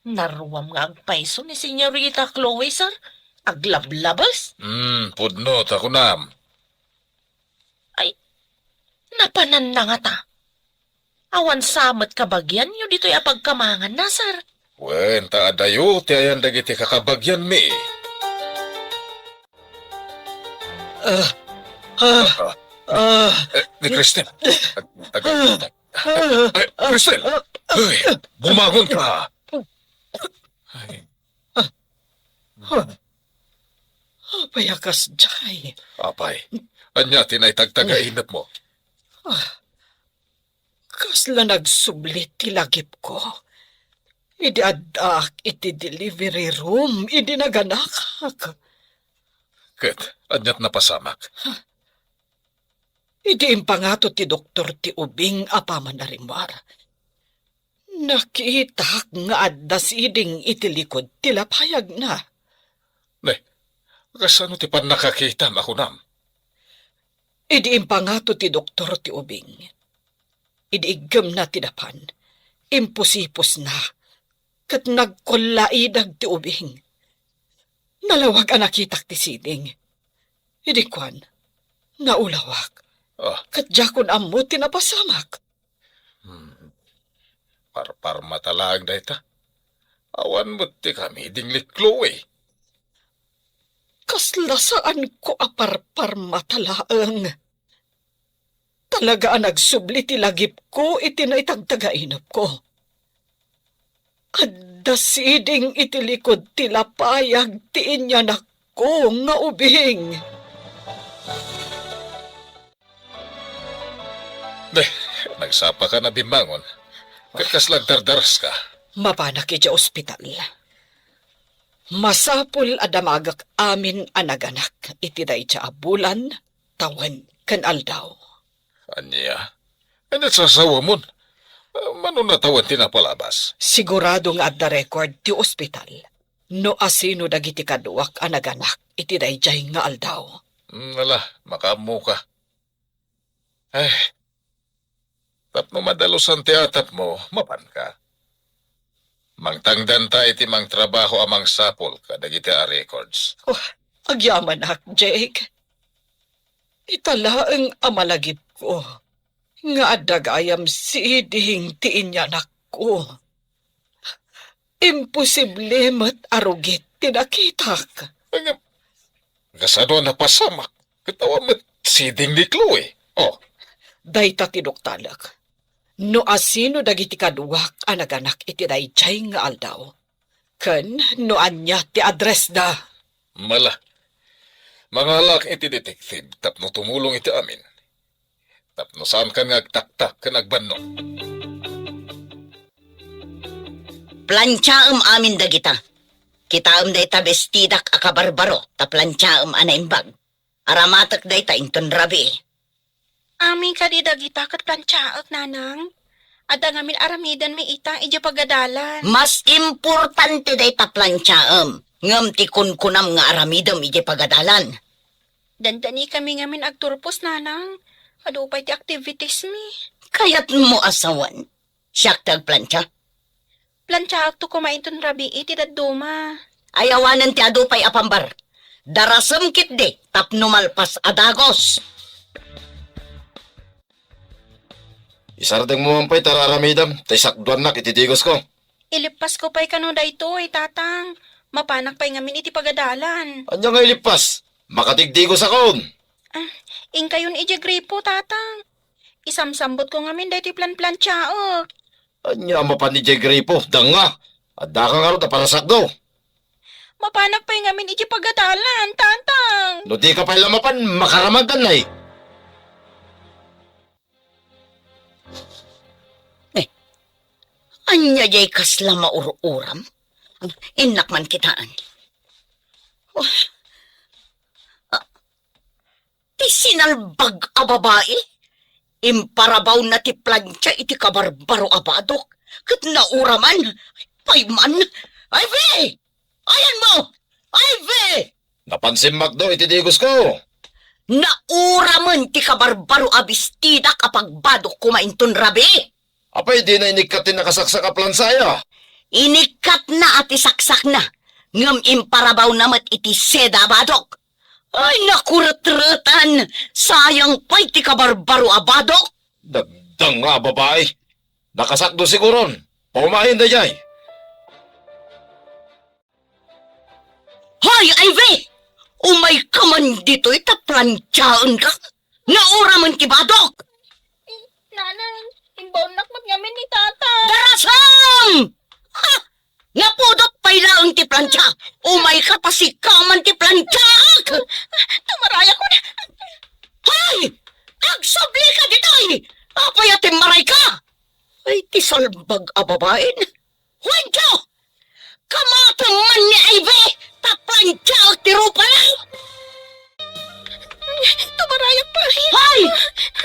Naruwam nga agpaiso ni Senyorita Chloe, sir. Aglablabas. Pudno, takunam. Ay, napanan na nga ta. Awan samat kabagyan yun dito'y apagkamangan na, sir. Wen, taadayo, ti ayan dagiti kakabagyan mi. Ni Cristel. Cristel! Ay, bumangon ka! Ay, Payakas jay. apay, anya tinaytagtagainat mo. Kasla nagsublit ti lagip ko. Idi adak iti delivery room. Idi naganakak. Ket, anyat napasamak. Idi impangato ti doktor ti ubing apaman na rimar. Nakitak nga adda siding iti likod ti lapayag na. Ne, kasano ti pan nakakita makunam? Idi impangato ti doktor ti ubing. Idi igam na ti dapan. Imposipos na. Kat nagkulaidag ti ubing. Nalawag ang nakitak ti siding. Idi kwan, naulawak. Kat jakon ammo ti napasamak. Parpar matalag na ita. Awan mo ti kami dinglit Chloe. Kasla saan ko aparpar matalaang. Talaga ang nagsubli ti lagip ko iti na itagtagainap ko. Adda siding iti likod ti lapayag ti inyanak ko nga ubing. Nagsapa ka na bimangon. Kakas dardaras ka. Mapanak iti ospital. Masapul adamagak amin anaganak iti day tsa abulan, tawan kan aldaw. Anya? Ano sasawa mo? Mano natawan tinapalabas? Sigurado nga adda record ti ospital. No asino dagiti kaduak anaganak iti day jay nga aldaw. Wala, makamu ka. Ay, tapno madalosan ti atap mo, mapan ka. Mangtangdan ta iti mang trabaho amang sapol ka dagiti a records. Agyaman ak, Jake. Italaang amalagip ko. Nga adagayam siding ti inyanak ko. Imposible mat arugit tinakitak. Kasano na pasamak? Katawa mat siding ni Chloe. Dayta tinuktalak. No asino dagiti kaduwak anaganak iti dayjay nga aldaw. Ken, no anya ti address da. Mala. Mangalak iti detective tapno tumulong iti amin. Tapno saan ka nga agtaktak ka nagbanno. Plantsaam amin dagita. Kitaam day ta bestidak akabarbaro ta plantsaam anaimbag. Aramatak day ta inton rabi. Amin ka di dagita kat plantsaak, nanang. Ada ngamin aramidan may ita, ija pagadalan. Mas importante day ta plantsaam. Ngam ti kunkunam nga aramidam ije pagadalan. Dandani kami ngamin agturpos, nanang. Adupay ti activities mi. Kayat mo asawan. Siyak tagplantsa. Plantsaak to kumain ton rabi, iti daduma. Ayawanan ti adupay apambar. Darasam kit de tapno malpas adagos. Isarating mo mampay tararamidam, tay sakduan na kititigos ko. Ilipas ko pa'y kano dayto, tatang. Mapanak pa'y ngamin iti pagadalan. Anya nga ilipas, makatigdigos akon. Ingkayon iti gripo, tatang. Isamsambot ko ngamin dayti plan-plantsaak. Anya mapan ni Jay Gripo, danga. Adda ka nga ro para sakdo. Mapanak pa'y ngamin iti pagadalan, tatang. No di ka pa lamapan, makaramag ka na eh. Anya jay kasla maururam? Inak man kitaan. Oh. Ti sinalbag a babae? Imparabaw na ti plantsa iti kabarbaro abadok. Kat nauraman. Payman. Ay, ve! Ayan mo! Ay, ve! Napansin Magdo, ititigos ko. Nauraman ti kabarbaro abistida kapag badok kumainton rabi. Apay di na inikatin nakasaksak a plansaya. Inikat na at isaksak na. Ngam imparabaw namat iti seda badok. Ay, nakurat-ratan. Sayang pa'y ti kabarbaro abadok. Dagdang nga babae. Nakasakdo siguron. Pumahin da jay. Hay, Ivy! Umay ka man dito itaplantsyaan ka. Naura man ti badok. Nanang, imbaunak mat ngamin ni tata. Darasam! Ha! Napudot pa'y laang ti plantsa. Umay ka pasikaman ti plantsak. Tumaraya ko na. Hay! Agsabli ka ditoy! Apay ating maray ka! Ay, ti salbag a babaen. Huwag kamatang man ni Ivy! Taplantsak ti rupa lang! Tumaraya pa. Hay!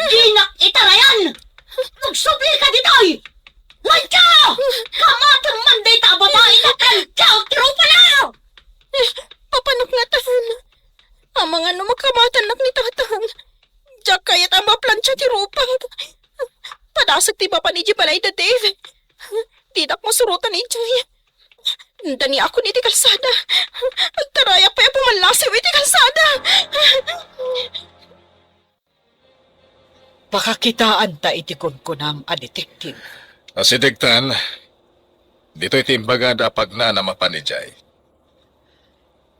Dinak itarayan! Agsabli ka ditoy! Huwag kamatang man day ta babae na plantsak ti rupa lang! Papanak nga tahan. Ang mga magkamatanak ni tatang. Diyak kaya't ang maplansya ti rupang. Padasag ti papa ni Jibalay da Dave. Didak mo surutan ni Jay. Dani ako ni ti kalsada. Agtaraya pa yung pumalasiw iti kalsada. Pakakitaan ta iti kunkunam a detective. Asidigtan, dito iti imbagada pag na mapanijay.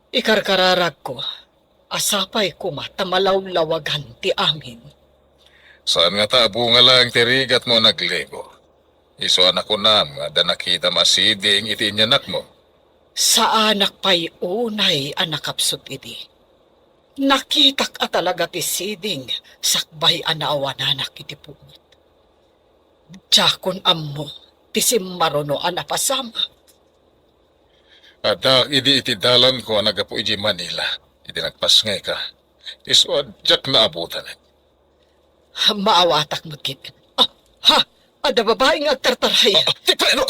Ikarkararag ko, asapay kumatamalaw-lawagan ti amin. Saan nga tabo nga lang tirigat mo naglego? Iso anak ko na nga nakita masiding iti inyanak mo. Sa anak pa'y unay anakapsot iti. Nakitak a talaga ti siding sakbay anawananak iti pungot. Diyakon ammo ti simmarono anapasama. Adak iti dalan ko nagapo iji Manila. Iti nagpasngay ka. Iso adyak na abutan. Maawatak magkit. Ha! Ada babaeng agtartaray. Tipeno!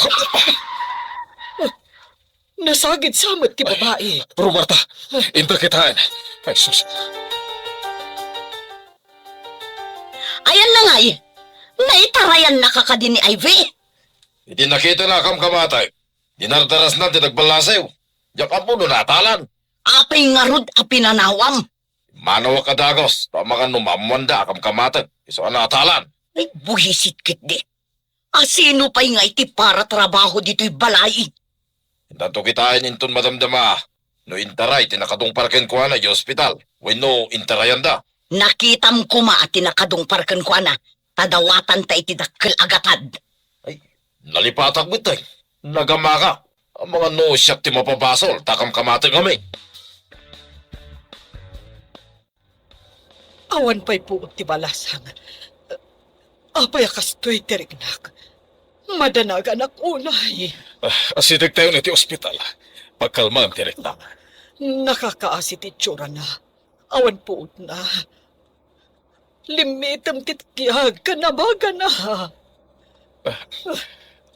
Nasagid samot ti babae. Roberta, inta kitaan. Ay, sus. Ayan na nga eh. Naitarayan na kakadin ni Ivy. Hindi nakita na akam kamatay. Dinardaras na tinagbalasay. Diyak ang puno natalan. Apay ngarod a pinanawam. Manawa kadagos. Tamakan numamwanda akam kamatay. Iso ang natalan. Ay, buhisit kit di. Asino pa'y nga iti para trabaho dito'y balay. Dato kitain inton madamdama. No intaray, tinakadong parken ko na yung hospital. Weno, intarayan da. Nakitam kuma at tinakadong parkan ko na. Tadawatan ta iti dakkel agatad. Nalipatag bitay. Nagamaka. Ang mga no siyak ti mapabasol, takam kamate kami. Awan pa'y puot ti balasang. Apay akastoy tirignak. Madanagan ak unay. Asidag tayo na ti ospital. Pagkalmaan ti rekta. Nakakaasi ti tsura na. Awan puot na. Limitam titkiyag kanabaga na.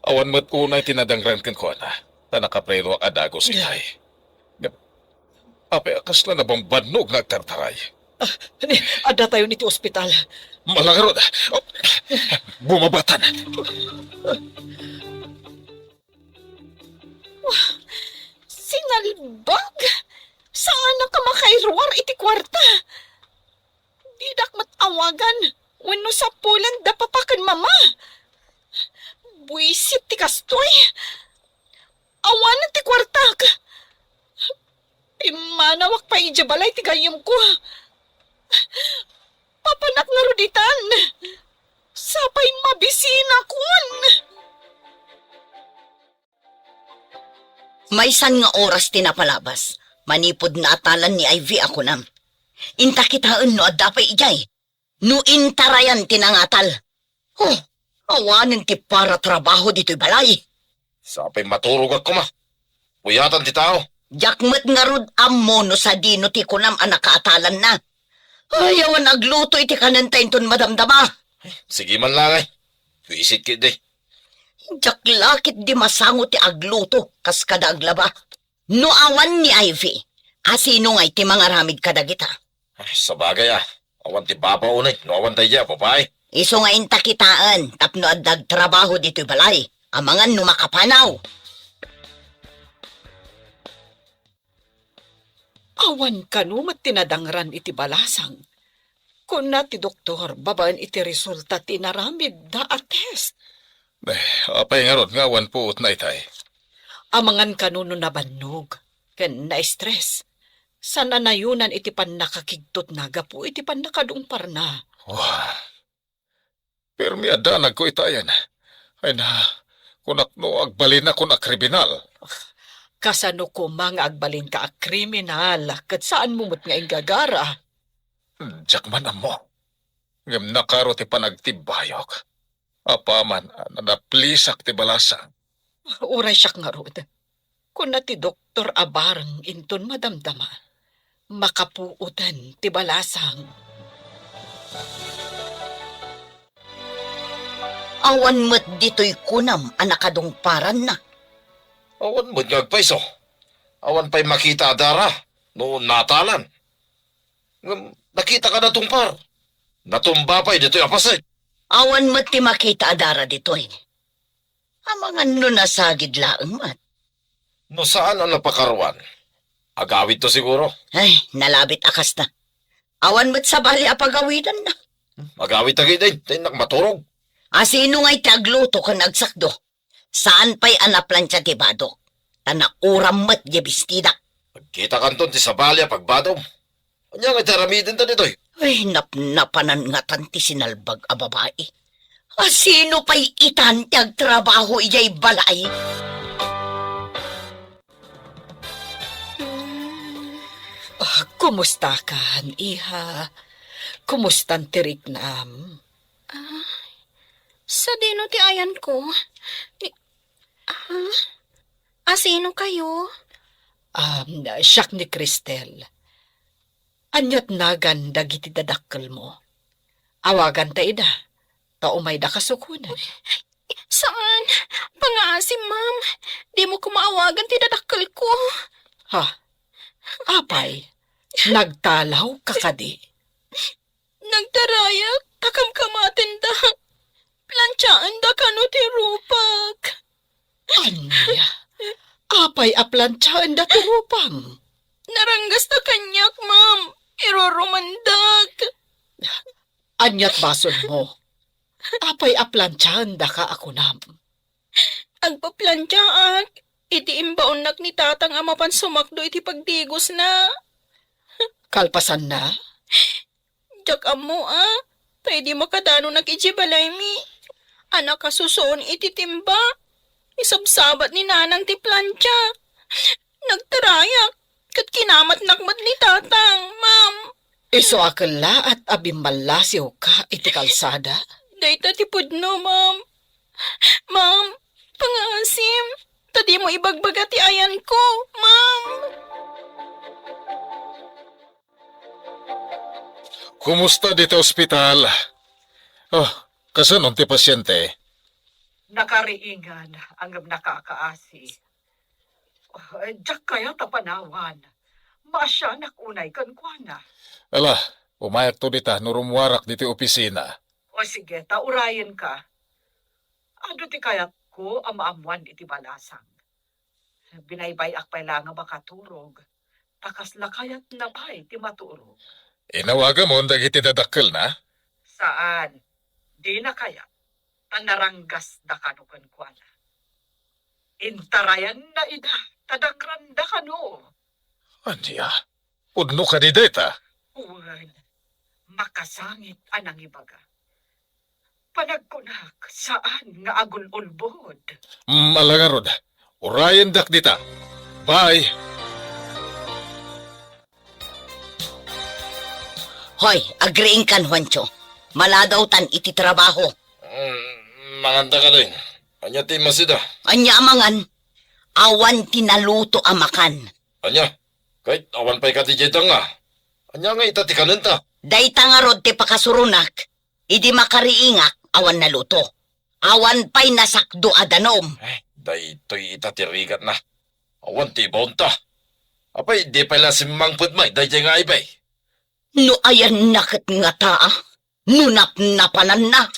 Awan mo't unay tinadangran kan ko na. Na nakaprero adagos itay. Apay akas na nabambanog nga agtartaray. Ada tayo niti ospital. Malangarod. Oh, bumabatan. Sinalbag? Saan na ka makairwar iti kwarta? Didak matawagan. Wano sa pulan da papakan mama. Buisit ti kastoy. Awanan ti kwarta. Imanawak pa ijabalay ti gayam ko. Papanak nga ruditan. Sapay mabisina kun. Maysan nga oras tinapalabas. Manipod na atalan ni Ivy ako nam. Inta kitaan no adapay ijay. No intarayan tinangatal. Oh, awanin ti para trabaho dito'y balay. Sapay maturog ako ma. Uyatan ti tao. Jakmet nga rod ammo no sa dino ti kunam anakaatalan na. Ayawan agluto iti kanantayin ton madamdama. Sige man lang ay. Visit kid eh. Jak lakit di masango ti agluto kas kada aglaba. No awan ni Ivy. Asino nga'y ti mga ramid kadagita. Ay, sa bagay ah. Awan ti baba unay. No awan tayo dyan, papay. Iso nga inta kitaan tapno adag trabaho dito'y balay. Amangan no makapanaw. Awan kanumat tinadangran iti balasang. Kung na ti doktor, babaan iti resulta tinaramid da a test. Apay nga rod nga awan puot na itay. Amangan kanuno na bannog, ken na-stress. Sa nanayunan iti pan nakakigtot na gapu, iti pan nakadungpar na. Wah. Pero mi adanag ko itayan. Ay na, kunak no agbalin na kun kriminal. Kasano ko mga agbalin ka a kriminal, kat saan mumot nga ingagara? Diyak man mo. Ngam nakaro ti panagtibayok. Apaman, nadaplisak ti balasang. Uray siyak nga rod. Kung na ti doktor abarang inton madamdama, makapuutan ti balasang. Awan mo't dito'y kunam anakadungparan na. Awan mo nga agpaiso. Awan pa'y makita adara. Noon natalan. Nakita ka na tungpar. Natumba pa'y dito'y apasay. Awan mo't ti makita adara dito'y. Amangan no nasagid laeng mat. No saan ang napakaruan? Agawid to siguro. Ay, nalabit akas na. Awan mo't sa bali apagawidan na. Agawid tagi din. Tayo maturog. Asino nga'y tagluto ka nagsakdo. Saan pa'y anaplansya ti badok? Tanakuram mo't yabistida. Pagkita kanton ti sabalya pagbadom. Anya nga taramidin ta dito'y. Ay, napnapanan nga tanti sinalbag a babae. Asino pa'y itan tiyag trabaho iyay balay? Kumusta kan, iha? Kumustan tirik nam? Sa dino ti ayan ko. Asino kayo? Siyak ni Cristel. Anyat nagan dagiti dadakkel mo. Awagan ta ida. Taumay da kasukunan. Saan? Pangasim, ma'am. Di mo kumaawagan ti dadakkel ko. Ha? Apay, nagtalaw ka kadi. Nagdarayak, takam kamatin da. Plantsaan da kano ti rupak. Anya? Apay aplansyahan da turupang. Naranggas na kanyak, ma'am. Iroromandag. Anyat bason mo. Apay aplansyahan da ka ako nam. Agpaplantsaak. Iti imbaonak ni tatang amapan sumakdo iti pagdigos na. Kalpasan na? Jak amo Pwede makadano nag-ijibalay mi. Anak kasusoon iti timba. Isabsabat ni nanang ti plancha. Nagtarayak. Kat kinamat nakmat ni tatang, ma'am. Iso akala at abimbalasiw ka iti kalsada. Dayta ti pudno, ma'am. Ma'am, pangasim. Tadi mo ibagbaga ti ayan ko, ma'am. Kumusta dito ospital? Oh, kasanon ti pasyente? Nakariingan ang nakakaasi. Diyak kaya tapanawan. Masya nakunay kan kuana. Ala, umayak to dita, nurumwarak dito opisina. O sige, taurayan ka. Ado ti kayat ko amaamuan iti balasang. Binaybay akpay lang nga makaturog. Takas lakayat na bay ti maturog. Inawaga mo, dagiti dadakkel na? Saan? Di na kaya. Tanaranggas da kanukan kuana. Intarayan na ida. Tadagran da kano. Anya, udno ka di dita. Uwan, makasangit anang ibaga. Panagkunak saan nga agul-ulbod. Malangarod, urayan dak dita. Bye! Hoy, agreeing kan, Juancho. Maladaw tan iti trabaho. Manganda ka din. Anya ti masida. Anya amangan, awan tinaluto amakan. Anya, kahit awan pa'y katijitang nga. Anya nga itati ka nanta. Dayta nga rod ti pakasurunak, idi makariingak awan naluto. Awan pa'y nasakdo adanom. Daytoy itatirigat na. Awan ti bonta. Apay, di pala si Mangput May, dayjay nga ibay. No ayan nakit nga taa, nunap-napanan na.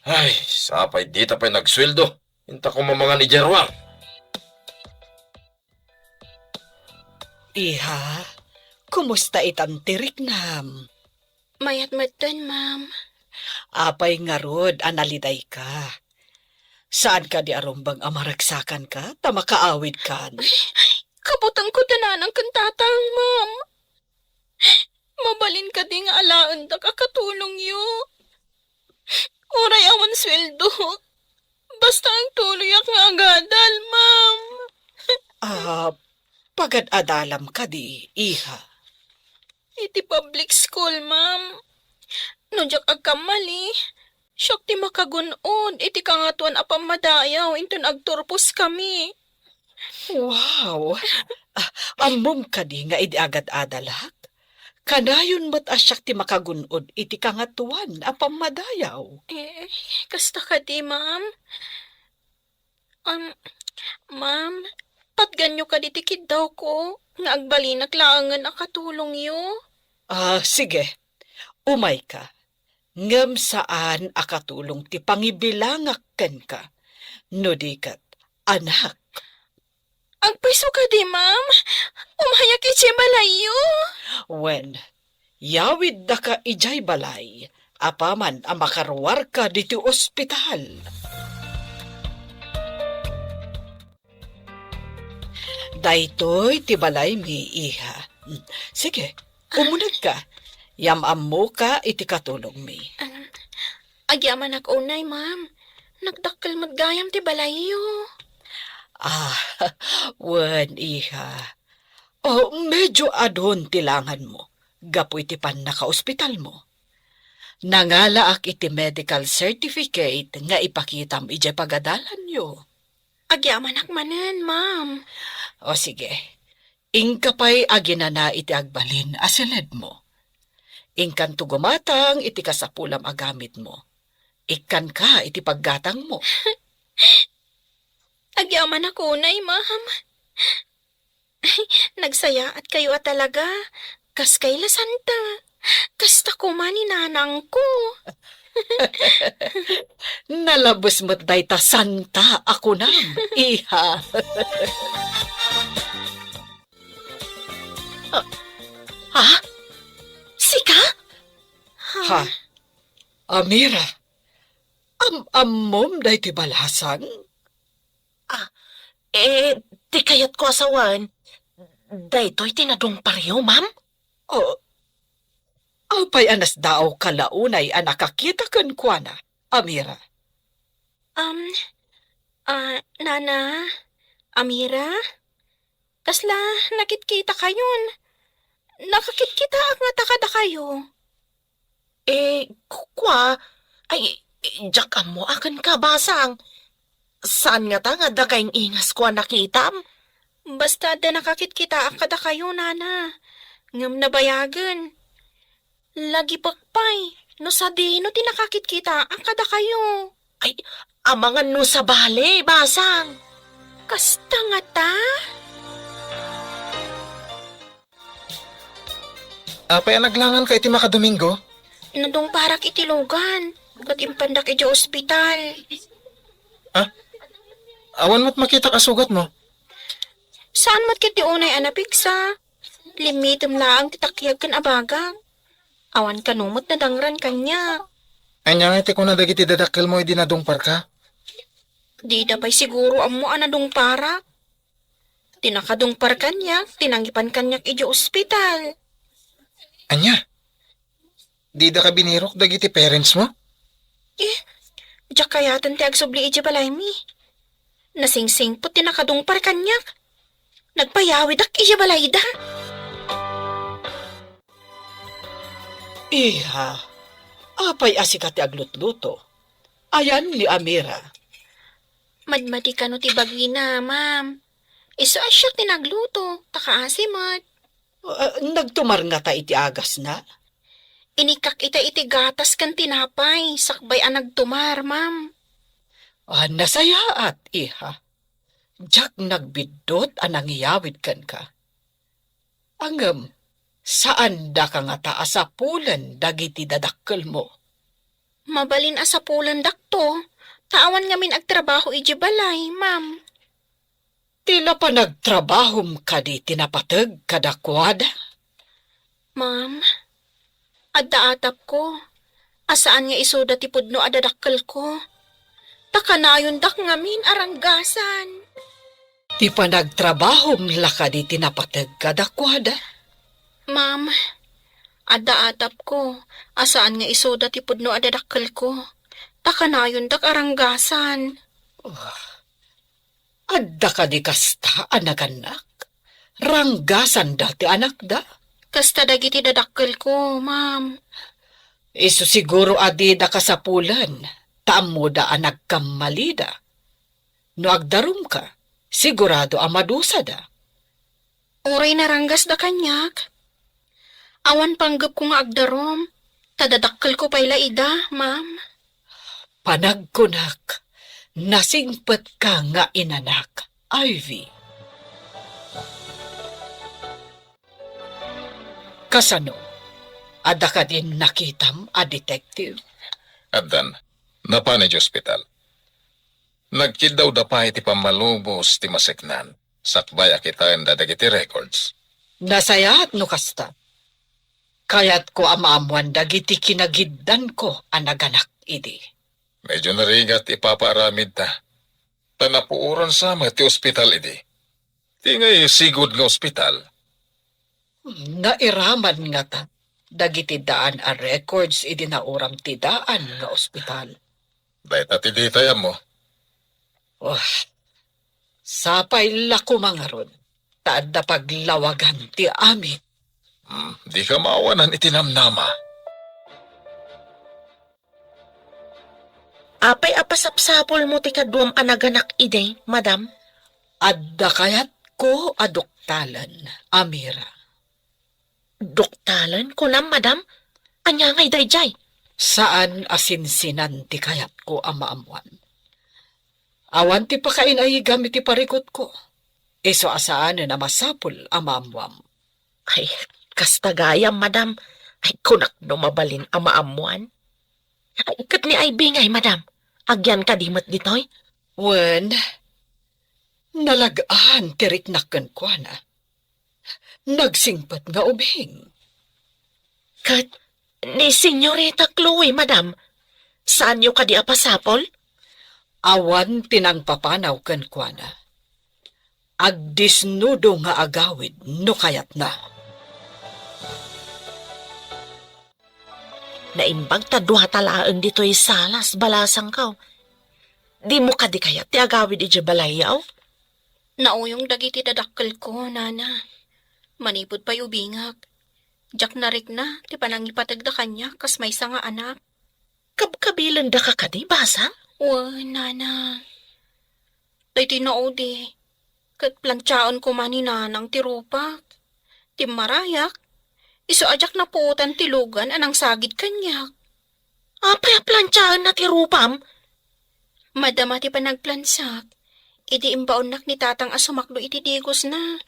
Ay, sapay di tapay nagsweldo. Hinta ko mamanga ni Jerwar. Iha, kumusta itan tirik nam? Mayat-matan, ma'am. Apay nga rod, analiday ka. Saan ka di arumbang amaragsakan ka? Tamakaawid kan. Kabutang ko tananang kan tatang, ma'am. Mabalin ka di nga alaan da kakatulong yo. Oray awan sweldo. Basta ang tuloy ak nga agadal, ma'am. Pagad-adalam ka di, iha. Iti public school, ma'am. Nojak agkamali. Siyak ti makagunod. Iti kangatuan apamadayaw. Intun agturpos kami. Wow! Amom ka di nga idi agad-adalak. Kanayon mo't asyak ti makagunod iti kangatuan apamadayaw. Kasta ka di, ma'am. Ma'am, patganyo ka di tikid daw ko. Nga agbalinak laangan akatulong yo. Sige. Umay ka. Ngam saan akatulong ti pangibilangak ken ka. No dikat, anak. Agpiso ka di, ma'am. Umayak iti balayo. Wen, yawid da ka ijay balay. Apaman ang makarwar ka dito ospital. Daytoy ti balay mi iha. Sige, umunag ka. Yamam mo ka iti katulong mi. Agyaman ak unay, ma'am. Nagdakkel maggayam ti balayo. Wen iha. Medyo adon tilangan mo. Gapu iti pan naka-ospital mo. Nangalaak iti medical certificate nga ipakitam iti pagadalan yo. Agyaman ak manen, ma'am. O sige, ingkapay aginana iti agbalin asilid mo. Ingkan tugumatang iti kasapulam agamit mo. Ikan ka iti paggatang mo. Agyaman ako unay, ma'am. Nagsaya at kayo at talaga. Kas kay lasanta. Kasta ko man nanang ko. Nalabos mo't dayta santa ako nam, iha. Sika? Ha? Amira, mom dayti balasang? Di kayat ko asawan. Daytoy tinadong pareho, ma'am? Apay anas dao kalaunay ang nakakita kan kuana, Amira. Nana, Amira, kasla nakitkita kayon. Nakakitkita ang nga takada kayo. Kukwa, ay, jak mo akan ka basang. Saan nga ta nga da kayong ingas ko nakitam? Basta da nakakitkita ang kada kayo, Nana. Ngam nabayagan. Lagi pagpay, no sa di no tinakakitkita ang kada kayo. Ay, amangan no sa bale, basang. Kasta nga ta? Apay naglangan ka iti makadomingo? Nadong parak itilugan. Kat impandak iti ospital. Awan mo't makita kasugat mo. Saan mat kiti unay anapigsa? Limitem laang titakyag kan abagang. Awan kanumot na dangran kanya. Anya nga iti ko na dagiti dadakkel mo idinadungpar ka. Di da pa'y siguro amo anadong para. Tinakadungpar kanya, tinanggipan kanyak iti ospital. Anya? Di da ka binirok dagiti parents mo? Diyak kayatan ti agsubli iti balay mi. Nasingsing po tinakadungpar kanyak. Nagpayawid ak iti balay da. Iha, apay asikati aglutluto. Ayan ni Amira. Madmati ka no ti bagina, ma'am. Iso asya tinagluto, takaasimot. Nagtumar nga ta iti agas na. Inikak ita iti gatas kan tinapay, sakbay ang nagtumar, ma'am. Nasayaat, iha. Diyak nagbidot anang iyawid kan ka. Angam, saan da ka nga taas sa pulan dagiti dadakkel mo? Mabalin asapulan dakto. Taawan ngamin agtrabaho iji balay, ma'am. Tila pa nagtrabahom ka di tinapatag kadakwada? Ma'am, adda atap ko. Asaan nga isuda ti pudno adadakkel ko. Takanayon dak ngamin aranggasan. Ti pa nagtrabahom laka di tinapatag kadakwada? Ma'am, adda atap ko. Asaan nga isuda ti pudno adadakkel ko. Takanayon dak aranggasan. Adda ka di kasta anaganak? Ranggasan dati anak da? Kasta dagiti dadakkel ko, ma'am. Isu siguro adi da kasapulan. Taam mo da anak kamalida. No agdarum ka, sigurado amadusa da. Uray naranggas da kanyak. Awan panggap ko nga agdarom. Tadadakkel ko payla ida, ma'am. Panagkunak, nasingpet ka nga inanak, Ivy. Kasano, ada ka din nakitam a detective? Addan, napanay di ospital. Nagkid daw da pa iti pamalubos ti maseknan. Sakbay akitain da dagiti records. Nasayaat no kasta. Kayat ko amaamuan dagiti kinagiddan ko anaganak idi. Medyo narigat ipaparamid ta. Tanapuuran sa mga ti ospital idi. Ti ngay sigod nga ospital. Nairaman nga ta. Dagiti daan a records idi nauram ti daan nga ospital. Dahit ati ditayam mo. Sapay lako mga ron. Taadda paglawagan ti amit. Di ka maawanan itinamnama. Apay apasapsapol mo ti kaduam anaganak ide, madam? Adda kayat ko adoktalan, Amira. Doktalan ko nam, madam? Anya ngay dayjay? Saan asinsinan ti kayat ko amaamuan? Awan ti pakain ay gamit ti parikot ko. Iso asaan na masapul amaamuam. Ay, kastagayam, madam. Ay, kunak no mabalin amaamuan. Ay, kat ni ay bingay, madam. Agyan ka dimot ditoy? Wen, nalagaan tirik nakan ko na. Nagsingpat nga ubing. Kat, ni Senyorita Chloe, madam. Saan nyo ka di apasapol? Awan tinangpapanaw kan ko na. Agdisnudo nga agawid no kayat na. Naimbag ta duha talaang dito'y salas balasang kaw. Di mo ka di kaya ti agawid iti balayaw? Nauyong dagiti dadakkel ko, nana. Manipod pa'y ubingag. Jak narik na, ti panangipatag da kanya, kas may nga anak. Kabkabilan da ka kadi, basa? Nana. Day tinaudi. Kat plantsaon ko man ni nanang ti rupak. Ti marayak. Iso ajak na puutan ti lugan anang sagid kanyak. Apay plantsaan na ti rupam? Madama ti panagplansak. Idi imbaonak ni tatang asumakdo iti digos na.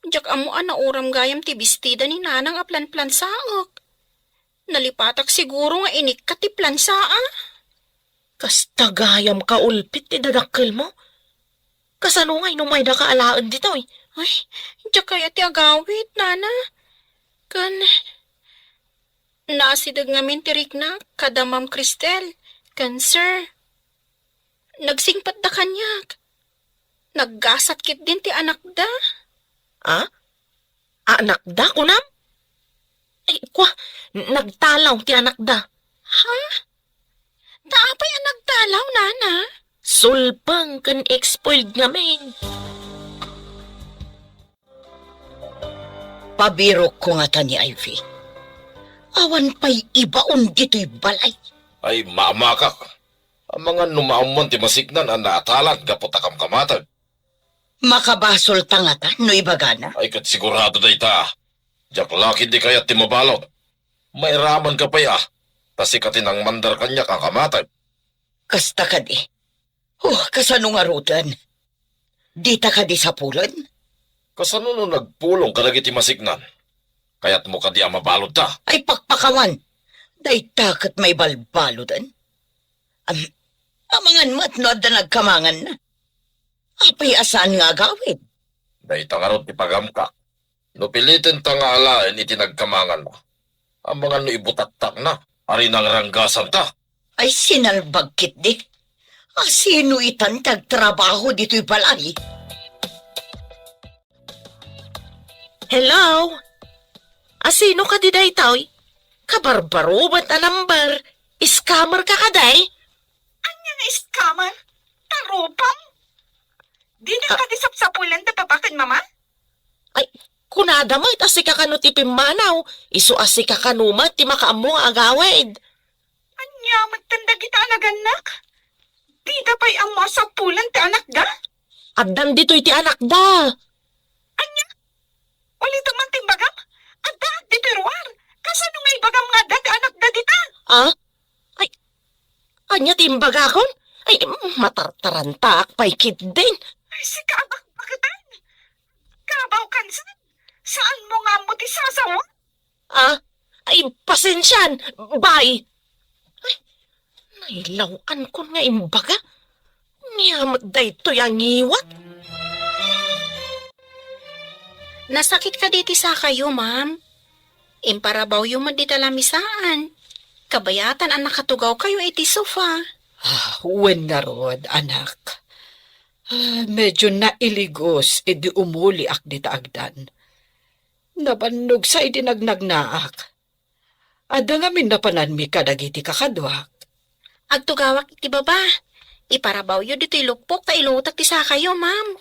Jak amo ana uram gayam ti bestida ni nanang a plan-plansaok. Nalipatak siguro nga inik ka ti plansaa. Kas tagayam ka ulpit ti dadakkel mo? Kasano ngay no may nakaalaan dito eh? Ay, jak kaya ti agawit, nana. Kan, naasidag ngamin ti Rikna, kada Ma'am Cristel. Kan, sir. Nagsingpat da kanyak. Naggasat kit din ti anak da. Anak da, kunam? Ay, kwa, nagtalaw ti anak da. Ha? Taapay ang nagtalaw, nana? Sulpang kan expoiled ngamin. Pabirok ko nga ta ni Ivy. Awan pa'y ibaon dito'y balay. Ay, maamakak. Ang mga numaumon ti masignan ang naatalan kapot akam kamatag. Makabasol ta nga ta, no ibagana. Ay, kat sigurado da ita. Diyak laki di kaya ti mabalot. May raman ka pa ya. Kasi katinang mandar kanya kang kamatag. Kasta ka di. Kasano nga rutan? Di ta ka di sa pulan? Kasano no nagpulong ka ti masignan? Kaya't mo ka di ang mabalot ta. Ay pakpakawan. Day takat may balbaludan. Amangan mo't no da nagkamangan na. Apay asaan nga gawin? Day tangarot ti pagamka. No pilitin ta nga alain iti nagkamangan mo. Ang mga no ibutattak na. Ari nang ranggasan ta. Ay sinalbagkit di. Sino itan tagtrabaho dito'y balay? Hello? Asino ka di day taoy? Kabarbaro ba't anambar? Scammer ka kaday? Anya nga iskaman? Tarupang? Di na ka di sapsapulan da papakan, mama? Ay, kunada mo ita si kakano ti pimanaw. Isu asi kakanuma ti makaamo nga agawid. Anya, magtanda kita naganak? Di da pa'y ang masapulan ti anak da? Addan dito'y ti anak da. Anya? Ulit man ting bagam? Ada, di perwar. Kasano may bagam nga da ti anak da dita? Ay, anya timbaga kon? Ay, matartarantak pa'y kid din. Ay, si kaabak bakatan. Kabaw kansan. Saan mo nga mo ti sasawa? Ay, pasensyan. Bye. Ay, nailawan ko nga imbaga. Ngiyamat da ito yung iwat. Nasakit ka diti sa kayo, ma'am. Imparabaw yung madidalamisaan. Kabayatan ang nakatugaw kayo iti sofa. Wen nga rod, anak. Medyo nailigos, edi umuli ak di taagdan. Nabannog sa edi nagnagnaak. Ada nga minapanan mi kadagiti kakadwak. Agtugawak iti baba. Iparabaw yun dito ilupok ta ilutak ti sa kayo, ma'am.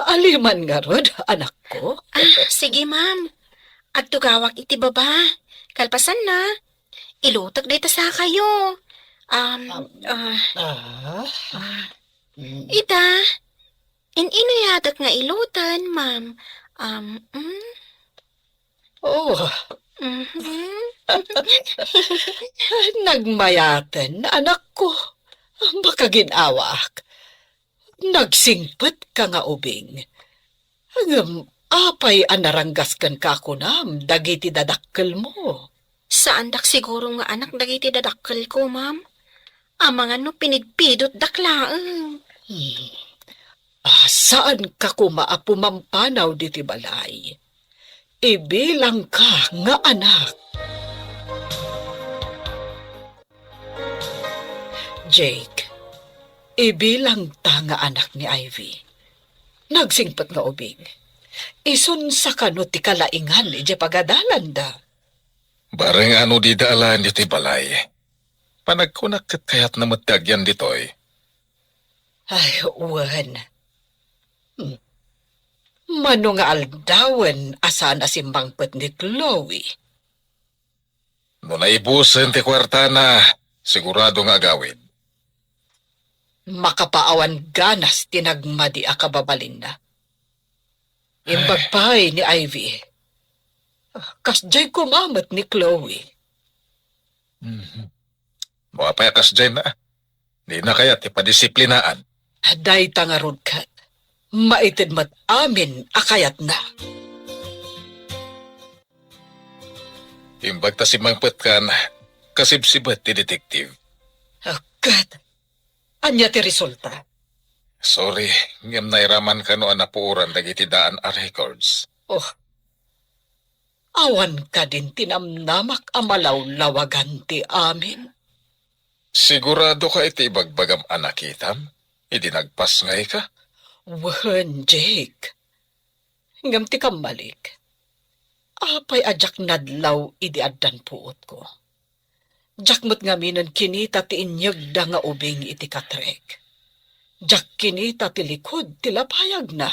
Aliman nga rod, anak ko. Sige, ma'am. Agtugawak iti baba. Kalpasan na. Ilutak dito sa kayo. Ita, inayadak nga ilutan, ma'am. Nagmayaten, anak ko. Baka ginawak. Nagsingpet ka nga ubing. Apay anaranggas kan kakunam, dagiti dadakkel mo. Saan dak siguro nga anak dagiti dadakkel ko, ma'am? Mga no pinigpidot daklaang. Saan ka kumaapumampanaw diti balay? Ibilang ka nga anak. Jake, ibilang ta nga anak ni Ivy. Nagsingpat nga ubing. Isun sa kano ti kalaingan iti pagadalan da. Bareng ano di daalan di ti balay. Panagkunak kat kayat na matagyan ditoy. Ay, uwan. Mano nga aldawan asan asimbangpet ni Chloe. No naibusan ti kwarta na, sigurado nga gawin. Makapaawan ganas tinagmadi a kababalin na. Imbagpay ni Ivy. Kasjay kumamat ni Chloe. Mapayakas dyan na. Di na kaya ti padisiplinaan. Day tangarod kat. Maitid mat amin akayat na. Imbag ta si mangpet kan, kasibsibat ti detektive. Kat, anya ti resulta. Sorry, ngem nairaman ka no anapuuran dagiti daan a records. Oh, awan ka din tinamnamak amalaw-lawagan ti amin. Sigurado ka iti ibagbagam anakitam? Idi nagpas ngay ka? Wan, Jake. Ngam ti kamalik. Apay ajak nadlaw idi addan puot ko. Jakmat nga minan kinita ti inyag da nga ubing iti katrek. Jak kinita ti likod ti lapayag na.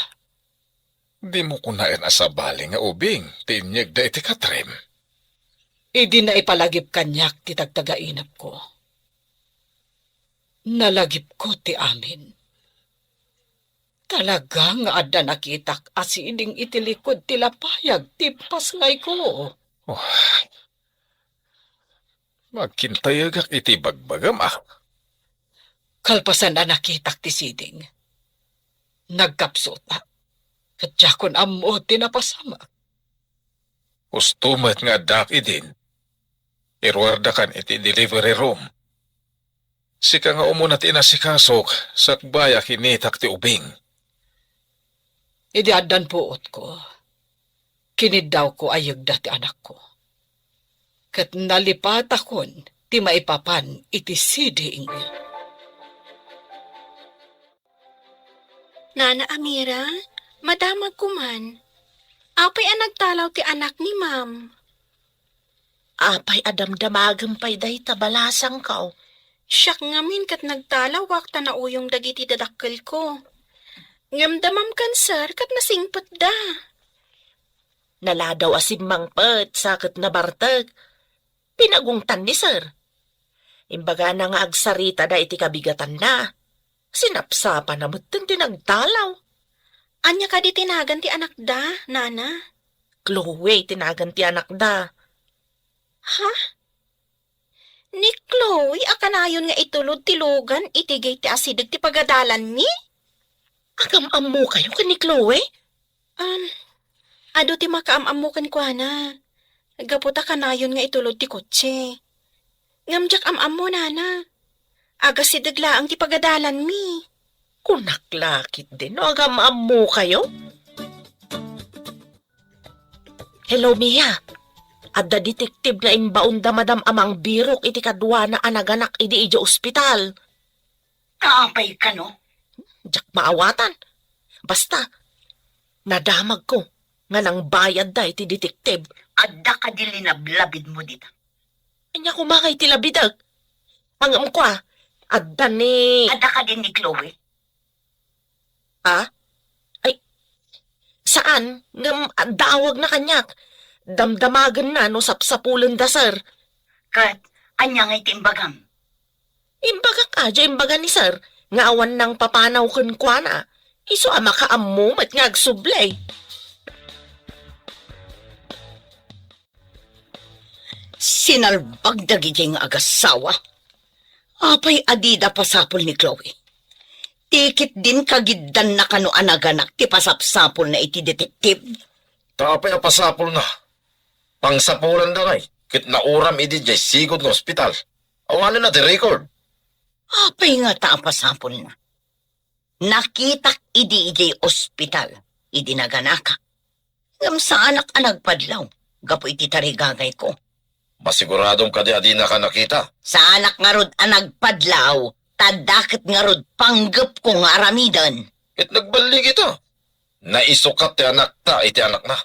Di mo kunain asabali nga ubing, tinyag da iti katrem. Idi na ipalagip kanyak ti tagtagainap ko. Nalagip ko ti amin. Talaga nga adda nakitak asiding itilikod ti lapayag ti pasngay ko. Oh. Magkintayagak iti bagbagam ah. Kalpasan na nakitak ti siding. Nagkapsota. Kadyakon amo tinapasama. Ustumat nga dak idin. Irwardakan iti delivery room. Sika nga umuna ti inasikasok, sakbaya kinitak ti ubing. Idi addan puot ko. Kinidaw ko ayag da ti anak ko. Kat nalipat akon ti maipapan iti siding. Nana Amira, madamag kuman. Apay ang nagtalaw ti anak ni ma'am. Apay adamdamagam pay day tabalasang kao. Siyak ngamin kat nagtalaw wakta na uyong dagiti dadakkel ko. Ngamdamam kan sir kat nasingpet da. Naladaw asim mangpet sakit na bartag. Pinagungtan ni sir. Imbaga na nga agsarita da iti kabigatan na. Sinapsapa na mutin tinagtalaw. Anya ka di tinagan ti anak da, nana? Chloe, tinagan ti anak da. Ha? Ni Chloe, akanayon nga itulod tilugan, itigay ti asidag ti pagadalan ni? Agam-amu kayo ka ni Chloe? Ado ti makaam-amu kan kwa na. Gaputa kanayon nga itulod ti kotse. Ngamjak am-amu, nana. Aga sidagla ang ti pagadalan mi. Kunaklakit din, no? Agam-amu kayo? Hello, Mia. Adda detektive na inbaon da madam amang birok iti kadwa na anaganak idi iji ospital. Kaapay ka, no? Jak maawatan. Basta, nadamag ko nga nang bayad da iti detektive. Adda ka di linablabid mo dito. Anya kumakay ti labidag. Ang ko adda ni... Adda ka din ni Chloe. Ah? Ay, saan? Dawag na kanyak. Damdamagan na no sapsapulan da, sir. Kat, anya nga itimbagam. Imbaga ka, imbaga ni sir. Nga awan ng papanaw kun kwa na. Iso ama ka ammo mat nga agsublay. Sinalbag dagi nga agasawa. Apay adida pasapol ni Chloe. Tikit din kagiddan na kano anaganak ti pasapsapol na iti detektive. Tapay pasapol na. Pangsapulan da ngay. Kit nauram idi jay sigod ng ospital. Awanan na di record. Apay nga ta pasapol na. Nakitak idi ospital. Idi naganaka. Ngam sa anak anagpadlaw. Gapo iti tarigagay ko. Masiguradong kadi na ka nakita. Sa anak nga rod anagpadlaw. Tadakit nga rod panggap ko nga aramidan. Kit nagbalik ito. Naisukat ti anak ta iti anak na.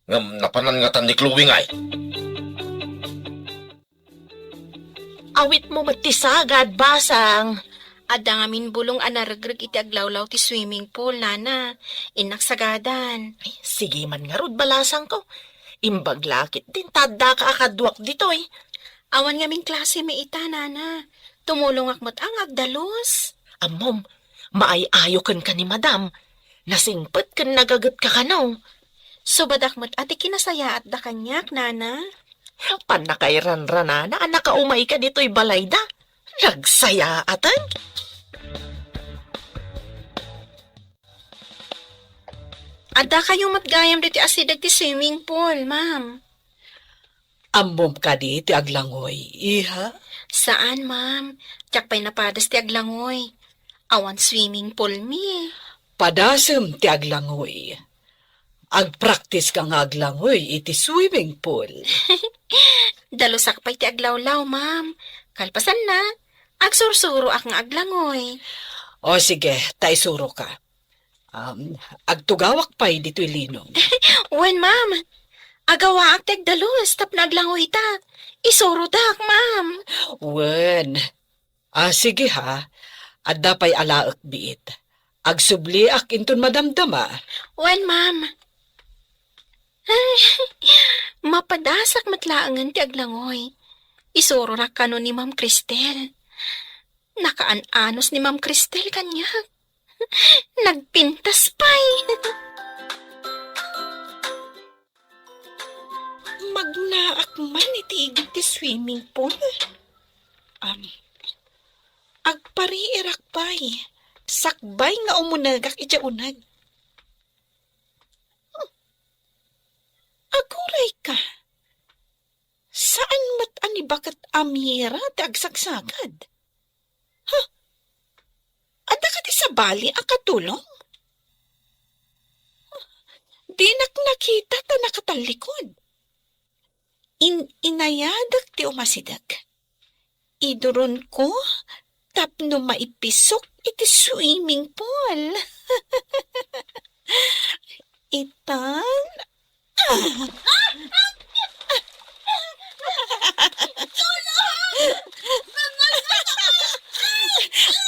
Ngam napanan nga tan ni Chloe ngay. awit mo matisagad basang. Adda nga min bulong anaragrag iti aglawlaw ti swimming pool, nana. Inaksagadan. Ay, sige man nga rod balasang ko. Imbag lakit din tada ka akadwak ditoy. Awan nga min klase may ita, nana. Tumulong akmat ang agdalos. Amom, maayayo kan ka ni madam. Nasingpet kan nagagat ka kanaw. Subadakmat ati kinasaya at da kanyak, nana. Panakairan-rana na anak ka umay ka dito'y balayda. Nagsaya atan. Adda kayong matgayam diti asidag ti swimming pool, ma'am. Ambom ka di ti aglangoy, iha? Saan, ma'am? Tiyak pa'y napadas ti aglangoy. Awan swimming pool mi. Padasem ti aglangoy. Agpractice ka nga aglangoy iti swimming pool. Dalusak pa'y ti aglawlaw, ma'am. Kalpasan na. Agsursuro ak nga aglangoy. O sige, taisuro ka. Agtugawak pa'y dito'y linong. Wen, ma'am. Agawa ak ti agdalos, tap na aglangoy ta. Isuro dak, ma'am. Wen. Sige ha. Adda pa'y alaak biit. Agsubli ak inton madamdama. Wen, ma'am. Mapadasak matlaangan ti aglangoy. Isuro rak kano ni Ma'am Cristel. Nakaanos ni Ma'am Cristel kanya. Nagpintas pa'y. Magnaak man iti igid ti swimming pool. Agpariirak pa'y. Sakbay nga umunagak iti unag. Aguray ka. Saan mat ani bakat amira ti agsagsagad? Ha? Ada ka ti sa bali akatulong? Di nakita ta nakatalikod. Inayadak ti umasidag. Iduron ko tapno maipisok iti swimming pool. Itan?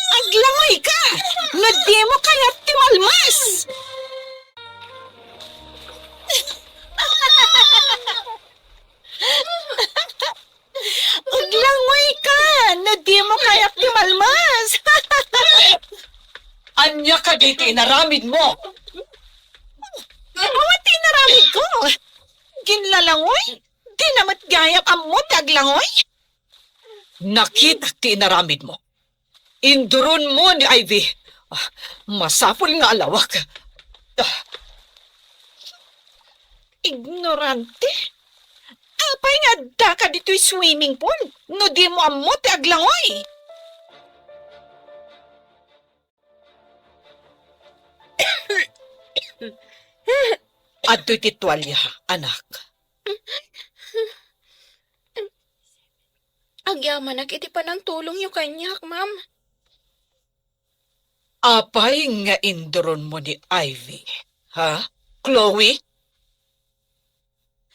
Aglangoy ka! Nga di mo kaya timalmas! Aglangoy ka! Nga di mo kaya timalmas! Anya ka dito inaramid mo? Awat tinaramid ko! Ginlalangoy? Di namat gayap amot aglangoy? Nakita ti inaramid mo. Induron mo ni Ivy. Masapol nga alawak. Ignorante? Apay nga da ka dito'y swimming pool. No di mo amot aglangoy. Adto'y titwalya, anak. Agyaman iti pa ng tulong yung kanyak, ma'am. Apay nga induron mo ni Ivy. Ha? Chloe?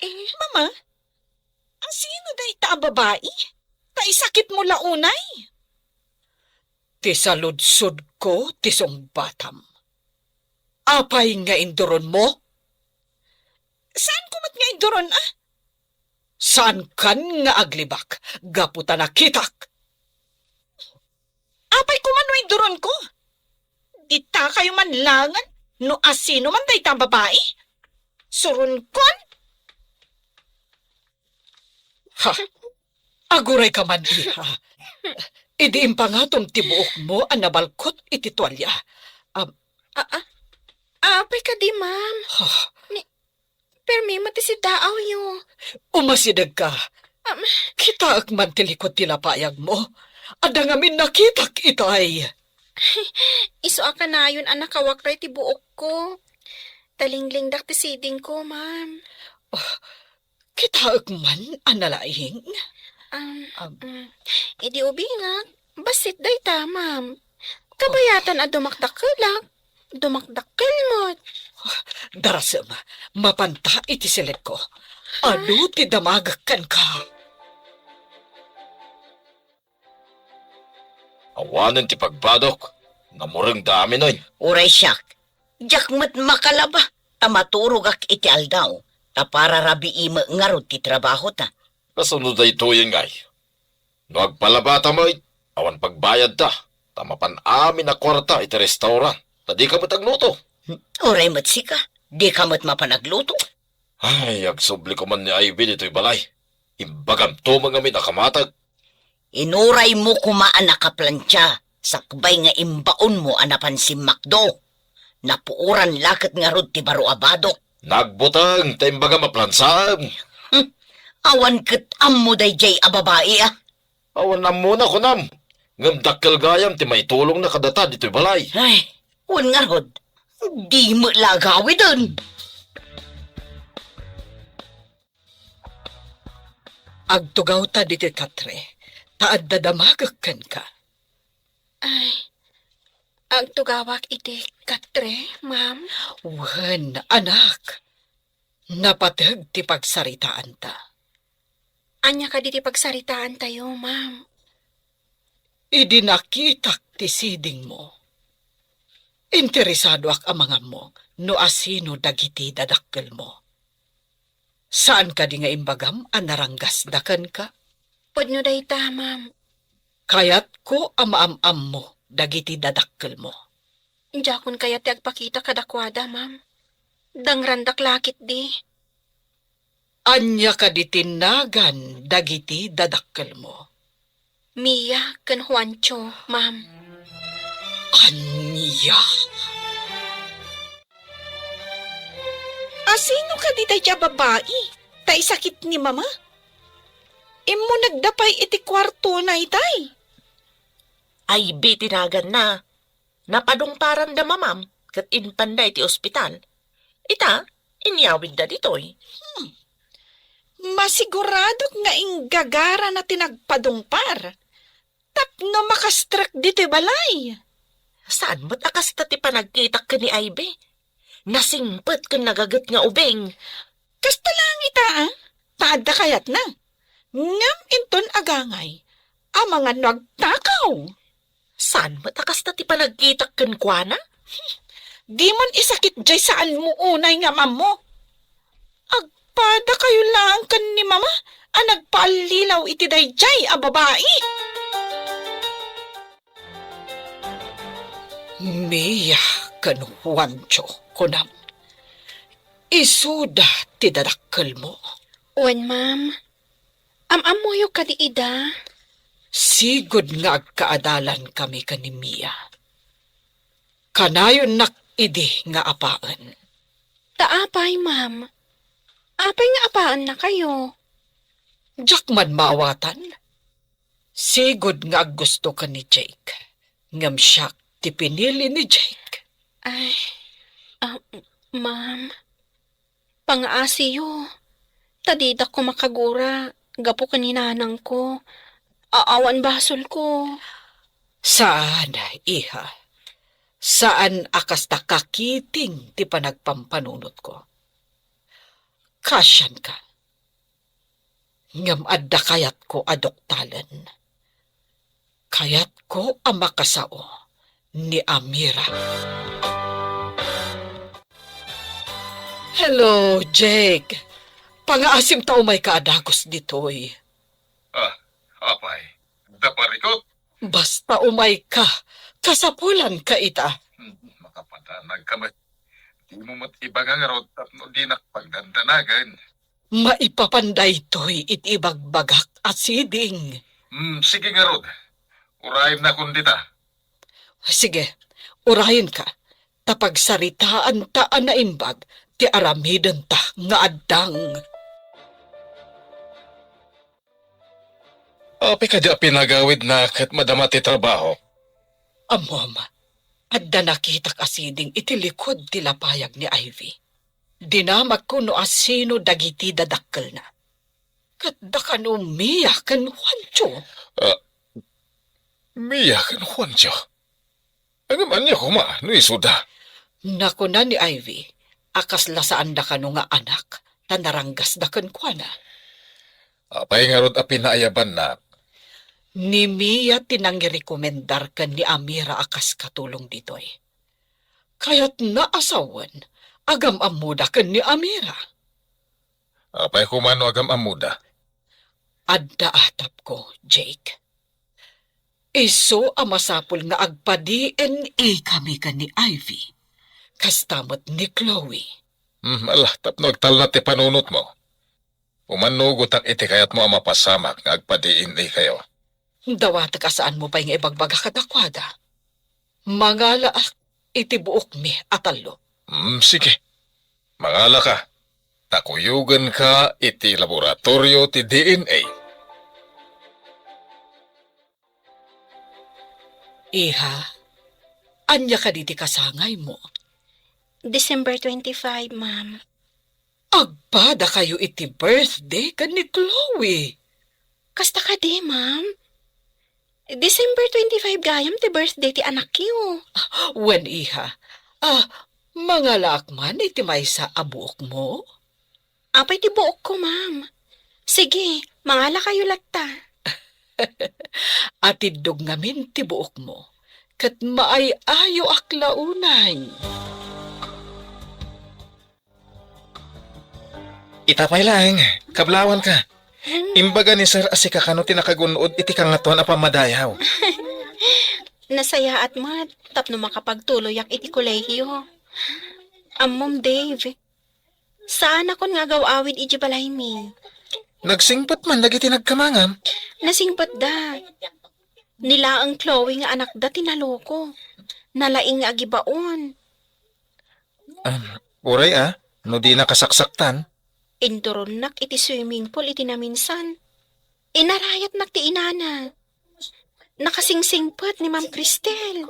Mama, sino da ita babae? Taisakit mo launay? Ti saludsod ko, tisong batam. Apay nga induron mo? Saan kumat nga iduron, ah? Saan kan nga aglibak? Gaputa na kitak. Apay kumano iduron ko? Dita kayo manlangan? No asino man da ita babae? Surun kon? Ha? Aguray ka man, iha. Idiim pa nga tong tibuok mo ang nabalkot iti tuwalya. Apay ka di, ma'am. Ha? Permi mati si daaw yo. Umasidag ka. Kita ak man tilikot tilapayag mo. Ada nga min nakitak itay. Iso ka na yun anak kawakray ti buok ko. Talingling dak ti siding ko, ma'am. Kita ak man analaing. Idi ubi nga. Basit day ta, ma'am. Kabayatan a dumakdakelak. Dumakdakel mo. Darasem, mapanta iti silet ko. Ano ti damagakan ka? Awanan ti pagbadok. Namurang dami noy. Uray siyak. Jak mat makalaba. Tamaturog ak iti aldaw. Ta para rabi ima ngarod ti trabaho ta. Kasunod ay tuyeng ay. No agpalabata mo, awan pagbayad ta. Tamapan amin na kwarta iti restaurant. Tadi ka matagluto. Uray mat sika. Di ka mat mapanagluto. Ay, agsubli ko man ni Ivy dito'y balay. Imbagam to mga min nakamatag. Inuray mo kumaan nakaplantya. Sakbay nga imbaon mo anapan si Macdo. Napuuran lakit nga rod ti baro abado. Nagbutang, ta imbaga maplansaan. Awan ket ammo day jay ababae ah. Awan na muna ko nam. Ngam dakkel gayam ti may tulong na kadata dito'y balay. Ay, wan nga rod. Di mo lagawi dun. Agtugaw ta diti katre. Taad dadamagakan ka. Ay, agtugawak iti katre, ma'am. Wan, anak. Napatag ti pagsaritaan ta. Anya ka diti pagsaritaan tayo, ma'am. Idinakitak ti siding mo. Interesado ak amanga mo no asino dagiti dadakkel mo. Saan ka di nga imbagam anaranggas dakan ka? Pudno day ta, ma'am. Kayat ko amaam-am mo dagiti dadakkel mo. Jakon kaya ti agpakita kadakwada, ma'am. Dangrandak lakit di. Anya ka di tinagan dagiti dadakkel mo. Mia ken Juancho, ma'am. Anya? Asino ka di tayo babae? Ta sakit ni mama? Imo nagdapay iti kwarto na itay. Ay, tinagan na. Napadungparan da mamam, kat inpanday ti ospital. Ita, inyawid da ditoy. Masigurado nga inggagara na tinagpadungpar. Tapno makastrak dito balay. Saan mo't akas ti panagkitak ka ni Ivy? Nasingpet ka nagagat nga ubeng. Kasta lang ita ah. Taada kayat na. Ngam inton agangay. Ang mga nagtakaw. Saan mo't akas ti panagkitak kan kwa na? Di man isakit jay saan mo unay nga mamo. Agpada kayo lang kan ni mama. Ang nagpalilaw iti dayjay a babae. Mia kan Juancho kunam. Isuda ti dadakkel mo. Wen, ma'am. Am-amuyo ka di ida. Sigod nga agkaadalan kami kani Mia. Kanayon nak idi nga apaan. Taapay, ma'am. Apay nga apaan na kayo. Diyak man mawatan. Sigod nga gusto ka ni Jake. Ngam siya ti pinili ni Jake. Ay, ma'am. Pangaasiyo. Tadida ko makagura. Gapo kaninanang ko. Aawan basol ko. Saan, iha? Saan akas takakiting ti panagpampanunot ko? Kasyan ka. Ngam adda kayat ko adoktalan. Kayat ko amakasao ni Amira. Hello, Jake. Pangaasim tao may kaadagos ditoy. Apay, daparikot. Basta umay ka, kasapulan ka ita. Makapatanag ka mat. Di mo mat ibagang rod tapno di nakpagdandanagan. Maipapanday to'y itibagbagak at siding. Sige nga rod. Urayim na kundita. Sige, urahin ka. Tapagsaritaan taan na imbag, ti aramidan ta nga addang. Api ka di pinagawid na kat madama ti trabaho. Amom, adda nakitak asiding itilikod ti lapayag ni Ivy. Dinamag ko no asino dagiti dadakkel na. Kadda ka no Mia kan Juancho. Mia kan Juancho. Ano man niya kuma, no isuda. Naku na ni Ivy, akas lasaan da ka no nga anak, tanaranggas da kan kwa na. Apay nga rod apinaayaban na. Ni Mia tinangirekomendar kan ni Amira akas katulong ditoy. Kaya't naasawan, agam amuda kan ni Amira. Apay kumano agam amuda. Adda atap ko, Jake. Iso amasapul nga agpa-DNA kami kan ni Ivy. Kastamot ni Chloe. Alah, tapno agtalnat ti panunot mo. Umanugot ang iti kayat mo ang mapasamak nga agpa-DNA kayo. Dawat ka saan mo pa yung ibagbaga kadakwada. Mangala iti buok mi atalo. Sige. Mangala ka. Takuyugan ka iti laboratorio ti DNA. Iha, anya ka diti kasangay mo. December 25, ma'am. Agpada kayo iti birthday kan ni Chloe. Kasta ka di, ma'am. December 25 gayam ti birthday ti anak yo. Wen iha, mga lakman iti may sa abuok mo? Apay ti buok ko, ma'am. Sige, mangala kayo latta. Atidog ngamin ti buok mo. Kat maay-ayo aklaunan. Itapay lang, kablawan ka. Imbaga ni Sir Asika kano tinakagunood iti kangatuan a pamadayaw. Nasaya at mat, tapno makapagtuloy ak iti kolehiyo. Mom Dave, saan ako nga gawawid iti balay mi? Nagsingpat man dagiti nagkamangam. Nasingpat da. Nila ang Chloe nga anak da tinaloko. Nalaing nga agibaon. Uray no di nakasaksaktan. Inturon nak iti swimming pool iti naminsan. Inarayat nak ti inana. Nakasingsingpat ni Ma'am Cristel.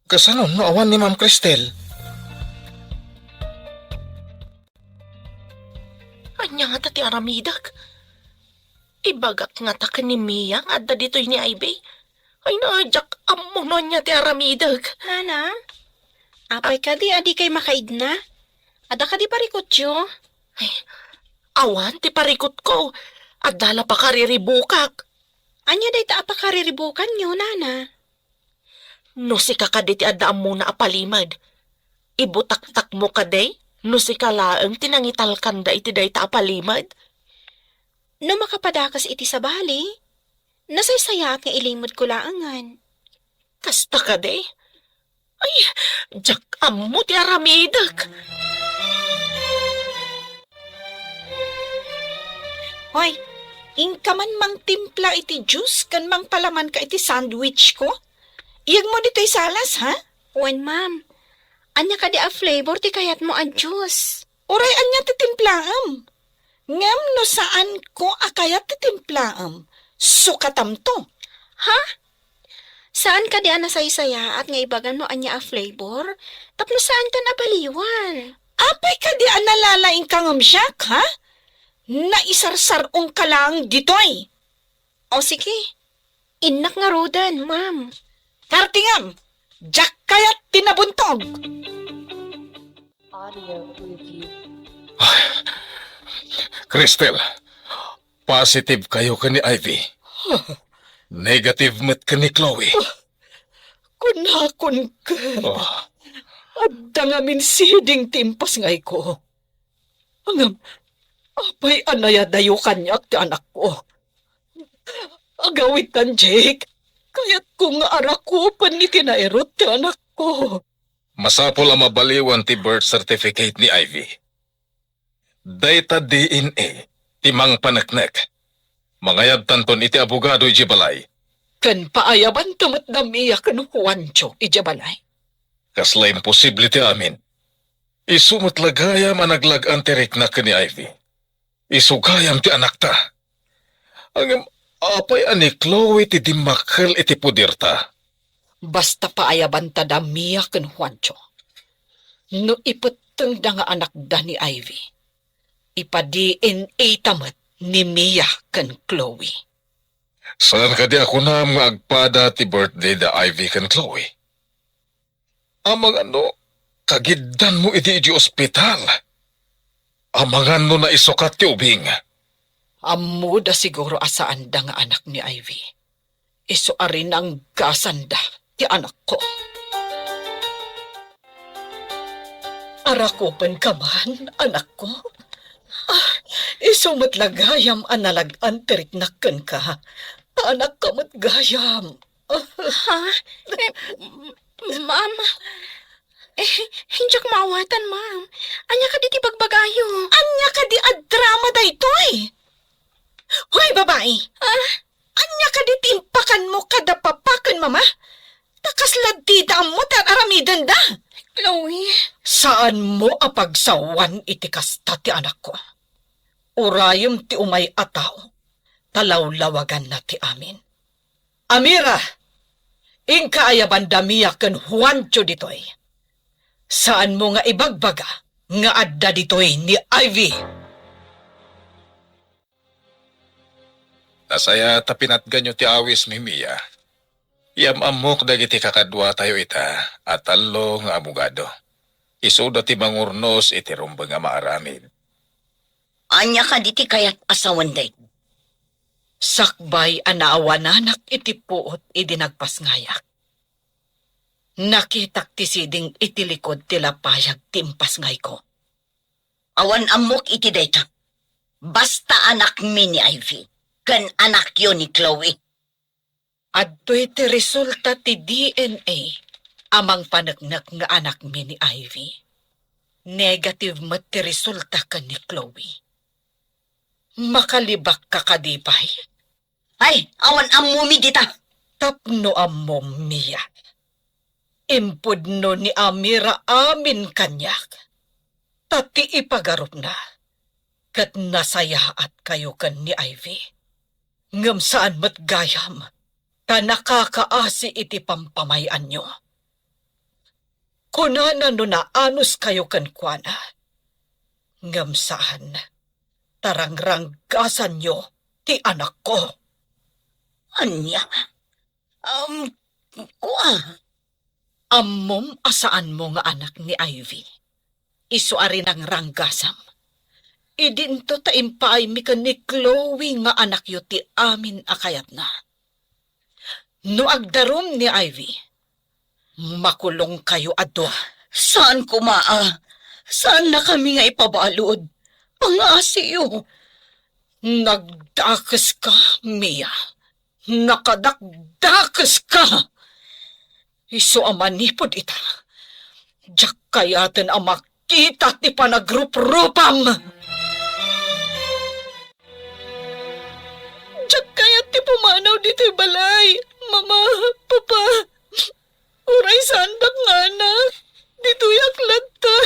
Kasanon no awan ni Ma'am Cristel. Anya nga ti aramidak. Ibagak nga ta ni Mia nga adda ditoy ni Ivy. Ay naadyak amo no niya ti aramidak. Nana, apay ka di adi kay makaidna? Ada ka di parikot yo? Ay, awan ti parikot ko. Adala pa kariribukak. Anya day ta apakariribukan nyo, Nana? No si kakadi ti adda mo na apalimad. Ibutak-tak mo kaday? No si kalaang tinangital kanda iti day ta apalimad? No makapadakas iti sa bali, nasaysaya at nga ilimod ko laangan. Kasta kaday? Ay, jak amo ti aramidak. Hoy, ingka man mang timpla iti juice kan mang palaman ka iti sandwich ko? Iyag mo dito'y salas, ha? Wen, ma'am. Anya ka di a flavor ti kayat mo a juice. Oray anya ti timplaam. Ngam no saan ko akayat ti timplaam. Sukatam to. Ha? Saan ka di a nasaysaya at nga ibagan mo anya a flavor? Tapno saan ka nabaliwan? Apay ka di analalaing kangamsyak, ha? Naisarsarong ka lang ditoy. O sige, inak nga rodan, ma'am. Kartingam, jak kayat tinabuntog. Cristel, positive kayo ka ni Ivy. Negative mat ka ni Chloe. Kunakon ka. Oh, Adda nga minsiding timpas ngay ko. Angam, apay anaya dayo kanyak ti anak ko. Agawitan, Jake. Kaya't kung arak ko paniti na erot ti anak ko. masapol ang mabaliwan ti birth certificate ni Ivy. Data DNA, timang panaknek. Mangayad tanton iti abogado iti balay. Kan paayaban tamat damiya kan Juancho ijabalay. Kasla imposible ti amin. Isumot lagayam anaglagan ti rikna ka ni Ivy. Isugayam ti anak ta. Ang apay ani Chloe ti dimakal iti pudirta. Basta paayaban ta damiya kan Juancho. No iputeng da nga anak da ni Ivy. Ipa-DNA tamat ni Mia kan Chloe. Saan ka di ako na nga agpada ti birthday da Ivy kan Chloe? Amang kagiddan mo iti ospital. Amangan no na isukat ti ubing. Amo da siguro asaan da nga anak ni Ivy. Iso arin ang gasanda ti anak ko. Arakopan ka man, anak ko. Iso matlagayam analagan tiriknakan ka. Anak ka matgayam. Ha? Ma'am? Hindi ka maawatan, ma'am. Anya ka di bagbagayo. Anya ka di drama da itoy. Hoy, babae. Anya ka di timpakan mo kada papakan, mama. Takas ladida mo tar aramidan da. Chloe. Saan mo apagsawan iti kasta ti anak ko? Urayom ti umay ataw, talawlawagan na ti amin. Amira, ingka ayaban damiya ken Juancho ditoy. Saan mo nga ibagbaga nga adda ditoy ni Ivy? Nasaya tapinatgan nyo ti awis mi Mia. Yamamok dagiti kakadwa tayo ita at talo nga abogado. Isuda ti mangurnos iti rumba nga maaramid. Anya ka diti kayat asawan day. Sakbay anaawananak iti puot iti nagpasngayak. Nakitak ti siding iti likod ti lapayag timpas ngay ko. Awan amok iti dayta. Basta anak mi ni Ivy. Kan anak yun ni Chloe. Adto iti resulta ti DNA amang panagnak nga anak mi ni Ivy. Negative mat ti resulta kan ni Chloe. Makalibak ka kadipay. Ay, awan amumi dita. Tapno amom Mia. Impudno ni Amira amin kanyak. Tati ipagarup na. Kat nasayaat kayo kan ni Ivy. Ngam saan matgayam. Ta nakakaasi iti pampamayan nyo. Kunana no na anus kayo kan kuana. Ngam saan. Tarangranggasan nyo ti anak ko. Anya? Kuha. Ammom asaan mo nga anak ni Ivy. Isuari ng ranggasam. Idinto ta impaay mi ka ni Chloe nga anak yu ti amin akayat na. No agdarom ni Ivy, makulong kayo adwa. Saan kumaa? Saan na kami nga ipabalod? Pangasiyo. Nagdakas ka, Mia. Nakadakdakas ka. Iso amanipod ita. Diyak kayaten ang makita ti panagrup-rupam. Diyak kayat ti pumanaw dito'y balay. Mama, Papa, uray sandak nga anak. Dito'y aklat ta.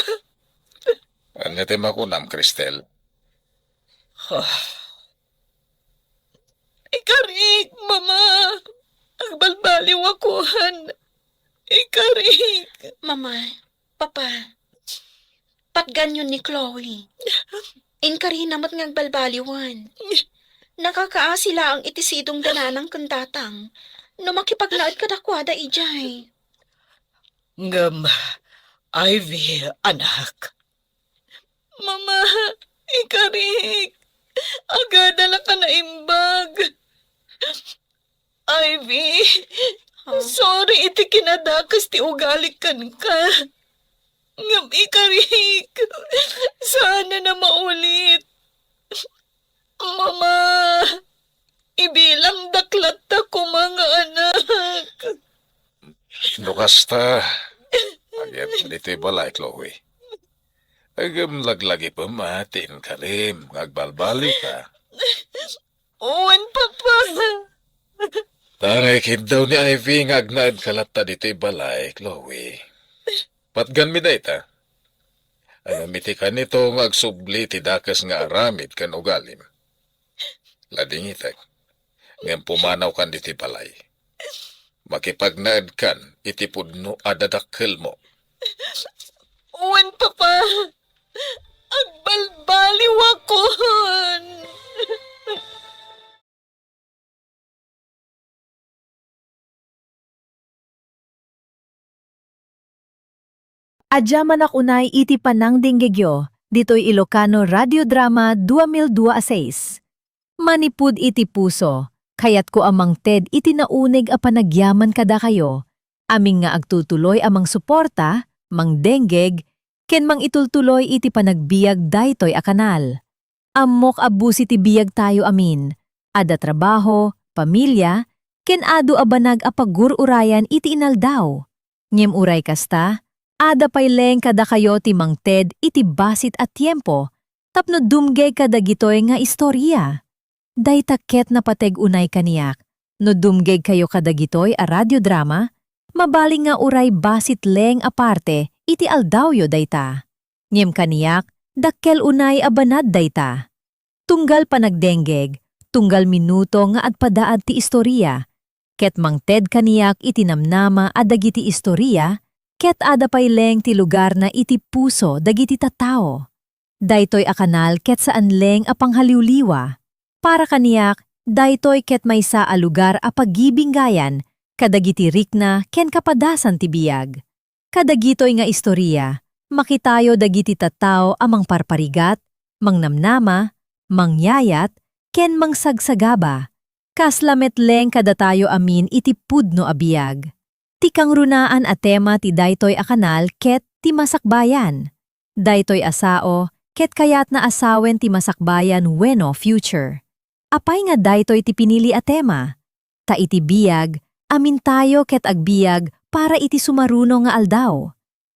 Ano ti makunam, Cristel? Ikarik, Mama. Ang balbaliw akuhan. Ikarik. Mama, Papa, patganyon ni Chloe. Inkarina mo't ngagbalbaliwan. Nakakaasila ang itisidong dananang kandatang no makipaglaad ka dakwada ijay. Ngam, Ivy, anak. Mama, ikarik. Agadala ka na imbag. Ivy, sorry iti kinadakas ti ugalikan ka. Ngam ikarik. Sana na maulit. Mama, ibilang daklat ako mga anak. Lukas ta. Agad dito'y balay, Chloe. Agam laglagi pa matin kalim. Agbalbali ka. Owen, Papa. Tangay kid daw ni Ivy nga agnaad kalata dito'y balay, Chloe. Patgan mi na ita. Ang amiti ka nito nga agsubli ti dakas nga aramid kan ugalim. Lading itag. Ngayon pumanaw kan dito'y balay. Makipagnaad kan iti pudno adadakkel mo. Owen, Papa. Agbalbaliw ako. Adyaman unay iti panang dinggegyo, dito'y Ilocano Radio Drama 2026. Manipud iti puso, kayat ko amang Ted iti naunig a panagyaman kada kayo, aming nga agtutuloy amang suporta, mang denggeg, ken mang itultuloy iti panagbiag daytoy a kanal. Ammok abusi ti biyag tayo amin, ada trabaho, pamilya, ken adu abanag a pagururayan iti inaldaw. Ngem uray kasta, ada payleng kada kayo ti mang Ted iti basit at tiempo, tapno dumgay kada gitoy nga istorya. Day takket na pateg unay kaniyak, no dumgeg kayo kadagitoy a radiodrama, mabaling nga uray basit leng aparte, iti aldawyo dayta. Ngem kaniyak, dakkel unay abanad dayta. Tunggal panagdenggeg, tunggal minuto nga adpadaad ti istorya, ket mang Ted kaniyak iti namnama a dagiti istorya, ket ada payleng ti lugar na iti puso dagiti tattao. Daytoy a kanal ket saan leng a panghaliwliwa. Para kaniyak, daytoy ket maysa a lugar a paggibinggayan, kadagiti rikna ken kapadasan ti biyag. Kadagitoy nga istorya, makitayo dagiti tattao amang parparigat, mangnamnama, mangyayat, ken mangsagsagaba. Kaslamet leng kada tayo amin iti pudno a biyag. Ti kangrunaan a tema ti daytoy a kanal ket ti masakbayan. Daytoy asao, ket kayat na asawen ti masakbayan wenno future. Apay nga daytoy ti pinili a tema. Ta iti biyag, amin tayo ket agbiag para iti sumaruno nga aldaw.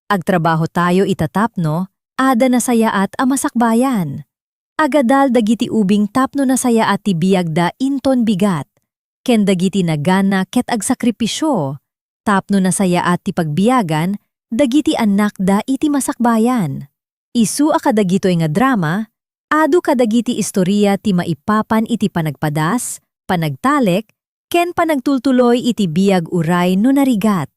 Agtrabaho tayo itatapno, ada na sayaat a masakbayan. Agadal dagiti ubing tapno na sayaat ti biyag da inton bigat. Ken dagiti nagana ket agsakripisyo. Tapno na sayaat ti pagbiyagan, dagiti anak da iti masakbayan. Isu a kadagitoy nga drama, adu kadagiti istorya ti maipapan iti panagpadas, panagtalek, ken panagtultuloy iti biyag uray no narigat.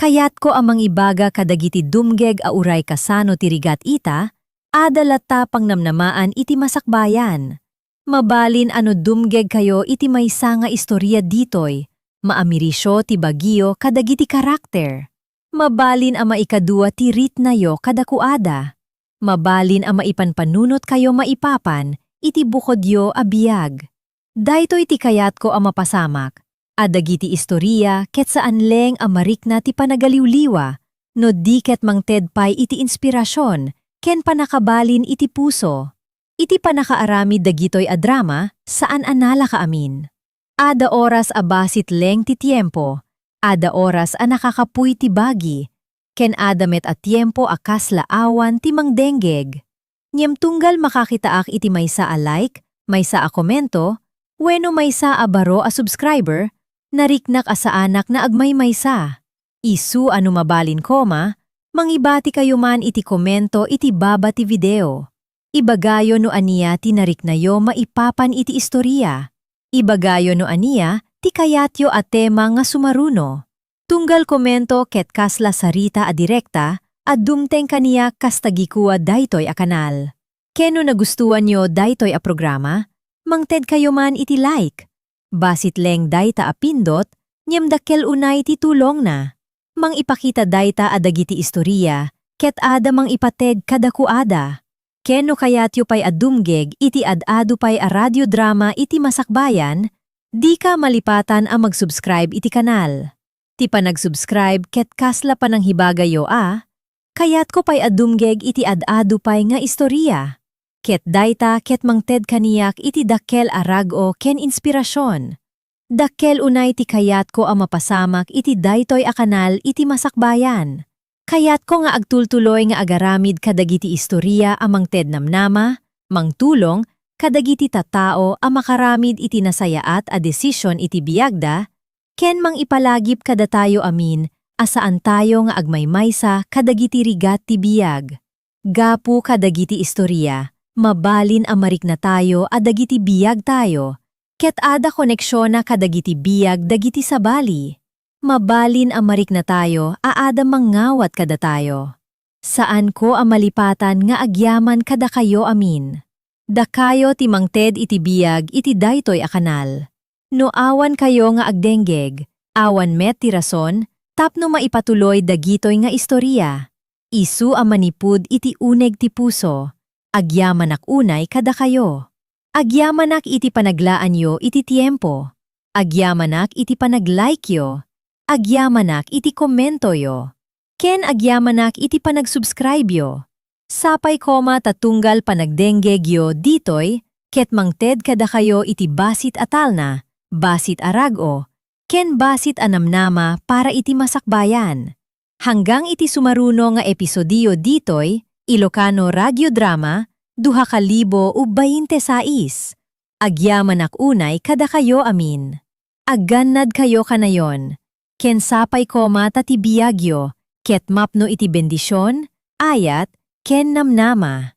Kayat ko amang ibaga kadagiti dumgeg a uray kasano ti rigat ita, adalata pangnamnamaan iti masakbayan. Mabalin ano dumgeg kayo iti maysa nga istorya ditoy, maamirisyo ti bagyo kadagiti karakter. Mabalin a maikadua ti ritnayo kadakuada. Mabalin a maipanpanunot kayo maipapan, iti bukodyo a biyag. Daytoy ti kayat ko a mapasamak, adagiti istorya ket saan leng a marikna ti panagaliwliwa, no di ket mang Ted pay iti inspirasyon, ken panakabalin iti puso. Iti panakaaramid dagitoy a drama, saan anala ka amin. Ada oras a basit leng ti tiempo, ada oras a nakakapuy ti bagi, ken adamet a tiempo a kaslaawan ti mangdenggeg. Ngem tunggal makakitaak iti maysa a like, maysa a komento, wenno maysa a baro a subscriber, nariknak asaanak na agmay maysa. Isu ano mabalin koma, mangibati kayo man iti komento iti baba ti video. Ibagayo no aniya ti nariknayo maipapan iti istorya. Ibagayo no aniya ti kayatyo a tema nga sumaruno. Tunggal komento ket kasla sarita a direkta, at dumteng kaniya kastagikuwa daytoy a kanal. Keno nagustuhan nyo daytoy a programa, mang Ted kayo man iti like. Basit leng dayta a pindot, nyem dakkel unay ti tulong na. Mang ipakita dayta a dagiti istorya, ket ada mang ipateg kadakuada. Keno kayatyo pay adumgeg iti ad-adu pay a radiodrama iti masakbayan, di ka malipatan a mag-subscribe iti kanal. Ti panag-subscribe ket kasla panang hibagayo a, kayat ko pay adumgeg iti ad-adu pay nga istorya. Ket dayta ket mang Ted kaniyak iti dakkel a rag-o ken inspirasyon. Dakkel unay ti kayat ko a mapasamak iti daytoy a kanal iti masakbayan. Kayat ko nga agtultuloy nga agaramid kadagiti istorya a mang Ted namnama, mangtulong, kadagiti tattao a makaramid iti nasayaat a desisyon iti biyagda, ken mang ipalagip kada tayo amin, asaan tayo nga agmaymaysa kadagiti rigat ti biyag. Gapu kadagiti istorya, mabalin a marikna tayo a dagiti biyag tayo, ket ada koneksyon na kadagiti biyag dagiti sabali. Mabalin a marikna tayo a ada mangawat kada tayo. Saan ko a malipatan nga agyaman kada kayo amin. Dakayo ti mang Ted iti biyag iti daytoy a kanal. No awan kayo nga agdenggeg, awan met ti rason, tapno maipatuloy dagitoy nga istorya. Isu a manipud iti uneg ti puso, agyaman ak unay kada kayo. Agyamanak iti panaglaan yo iti tiempo. Agyamanak iti panag-like yo. Agyamanak iti komento yo. Ken agyamanak iti panag-subscribe yo. Sapay koma tatunggal panagdenggeg yo ditoy, ket mangted kada kayo iti basit atalna, basit arago, ken basit anamnama para iti masakbayan. Hanggang iti sumaruno nga episodiyo ditoy, Ilocano Radiodrama, 2026. Agyamanak unay kada kayo amin. Aggannad kayo kanayon. Ken sapay koma tatibiyagyo, ket mapno iti bendisyon, ayat, ken namnama.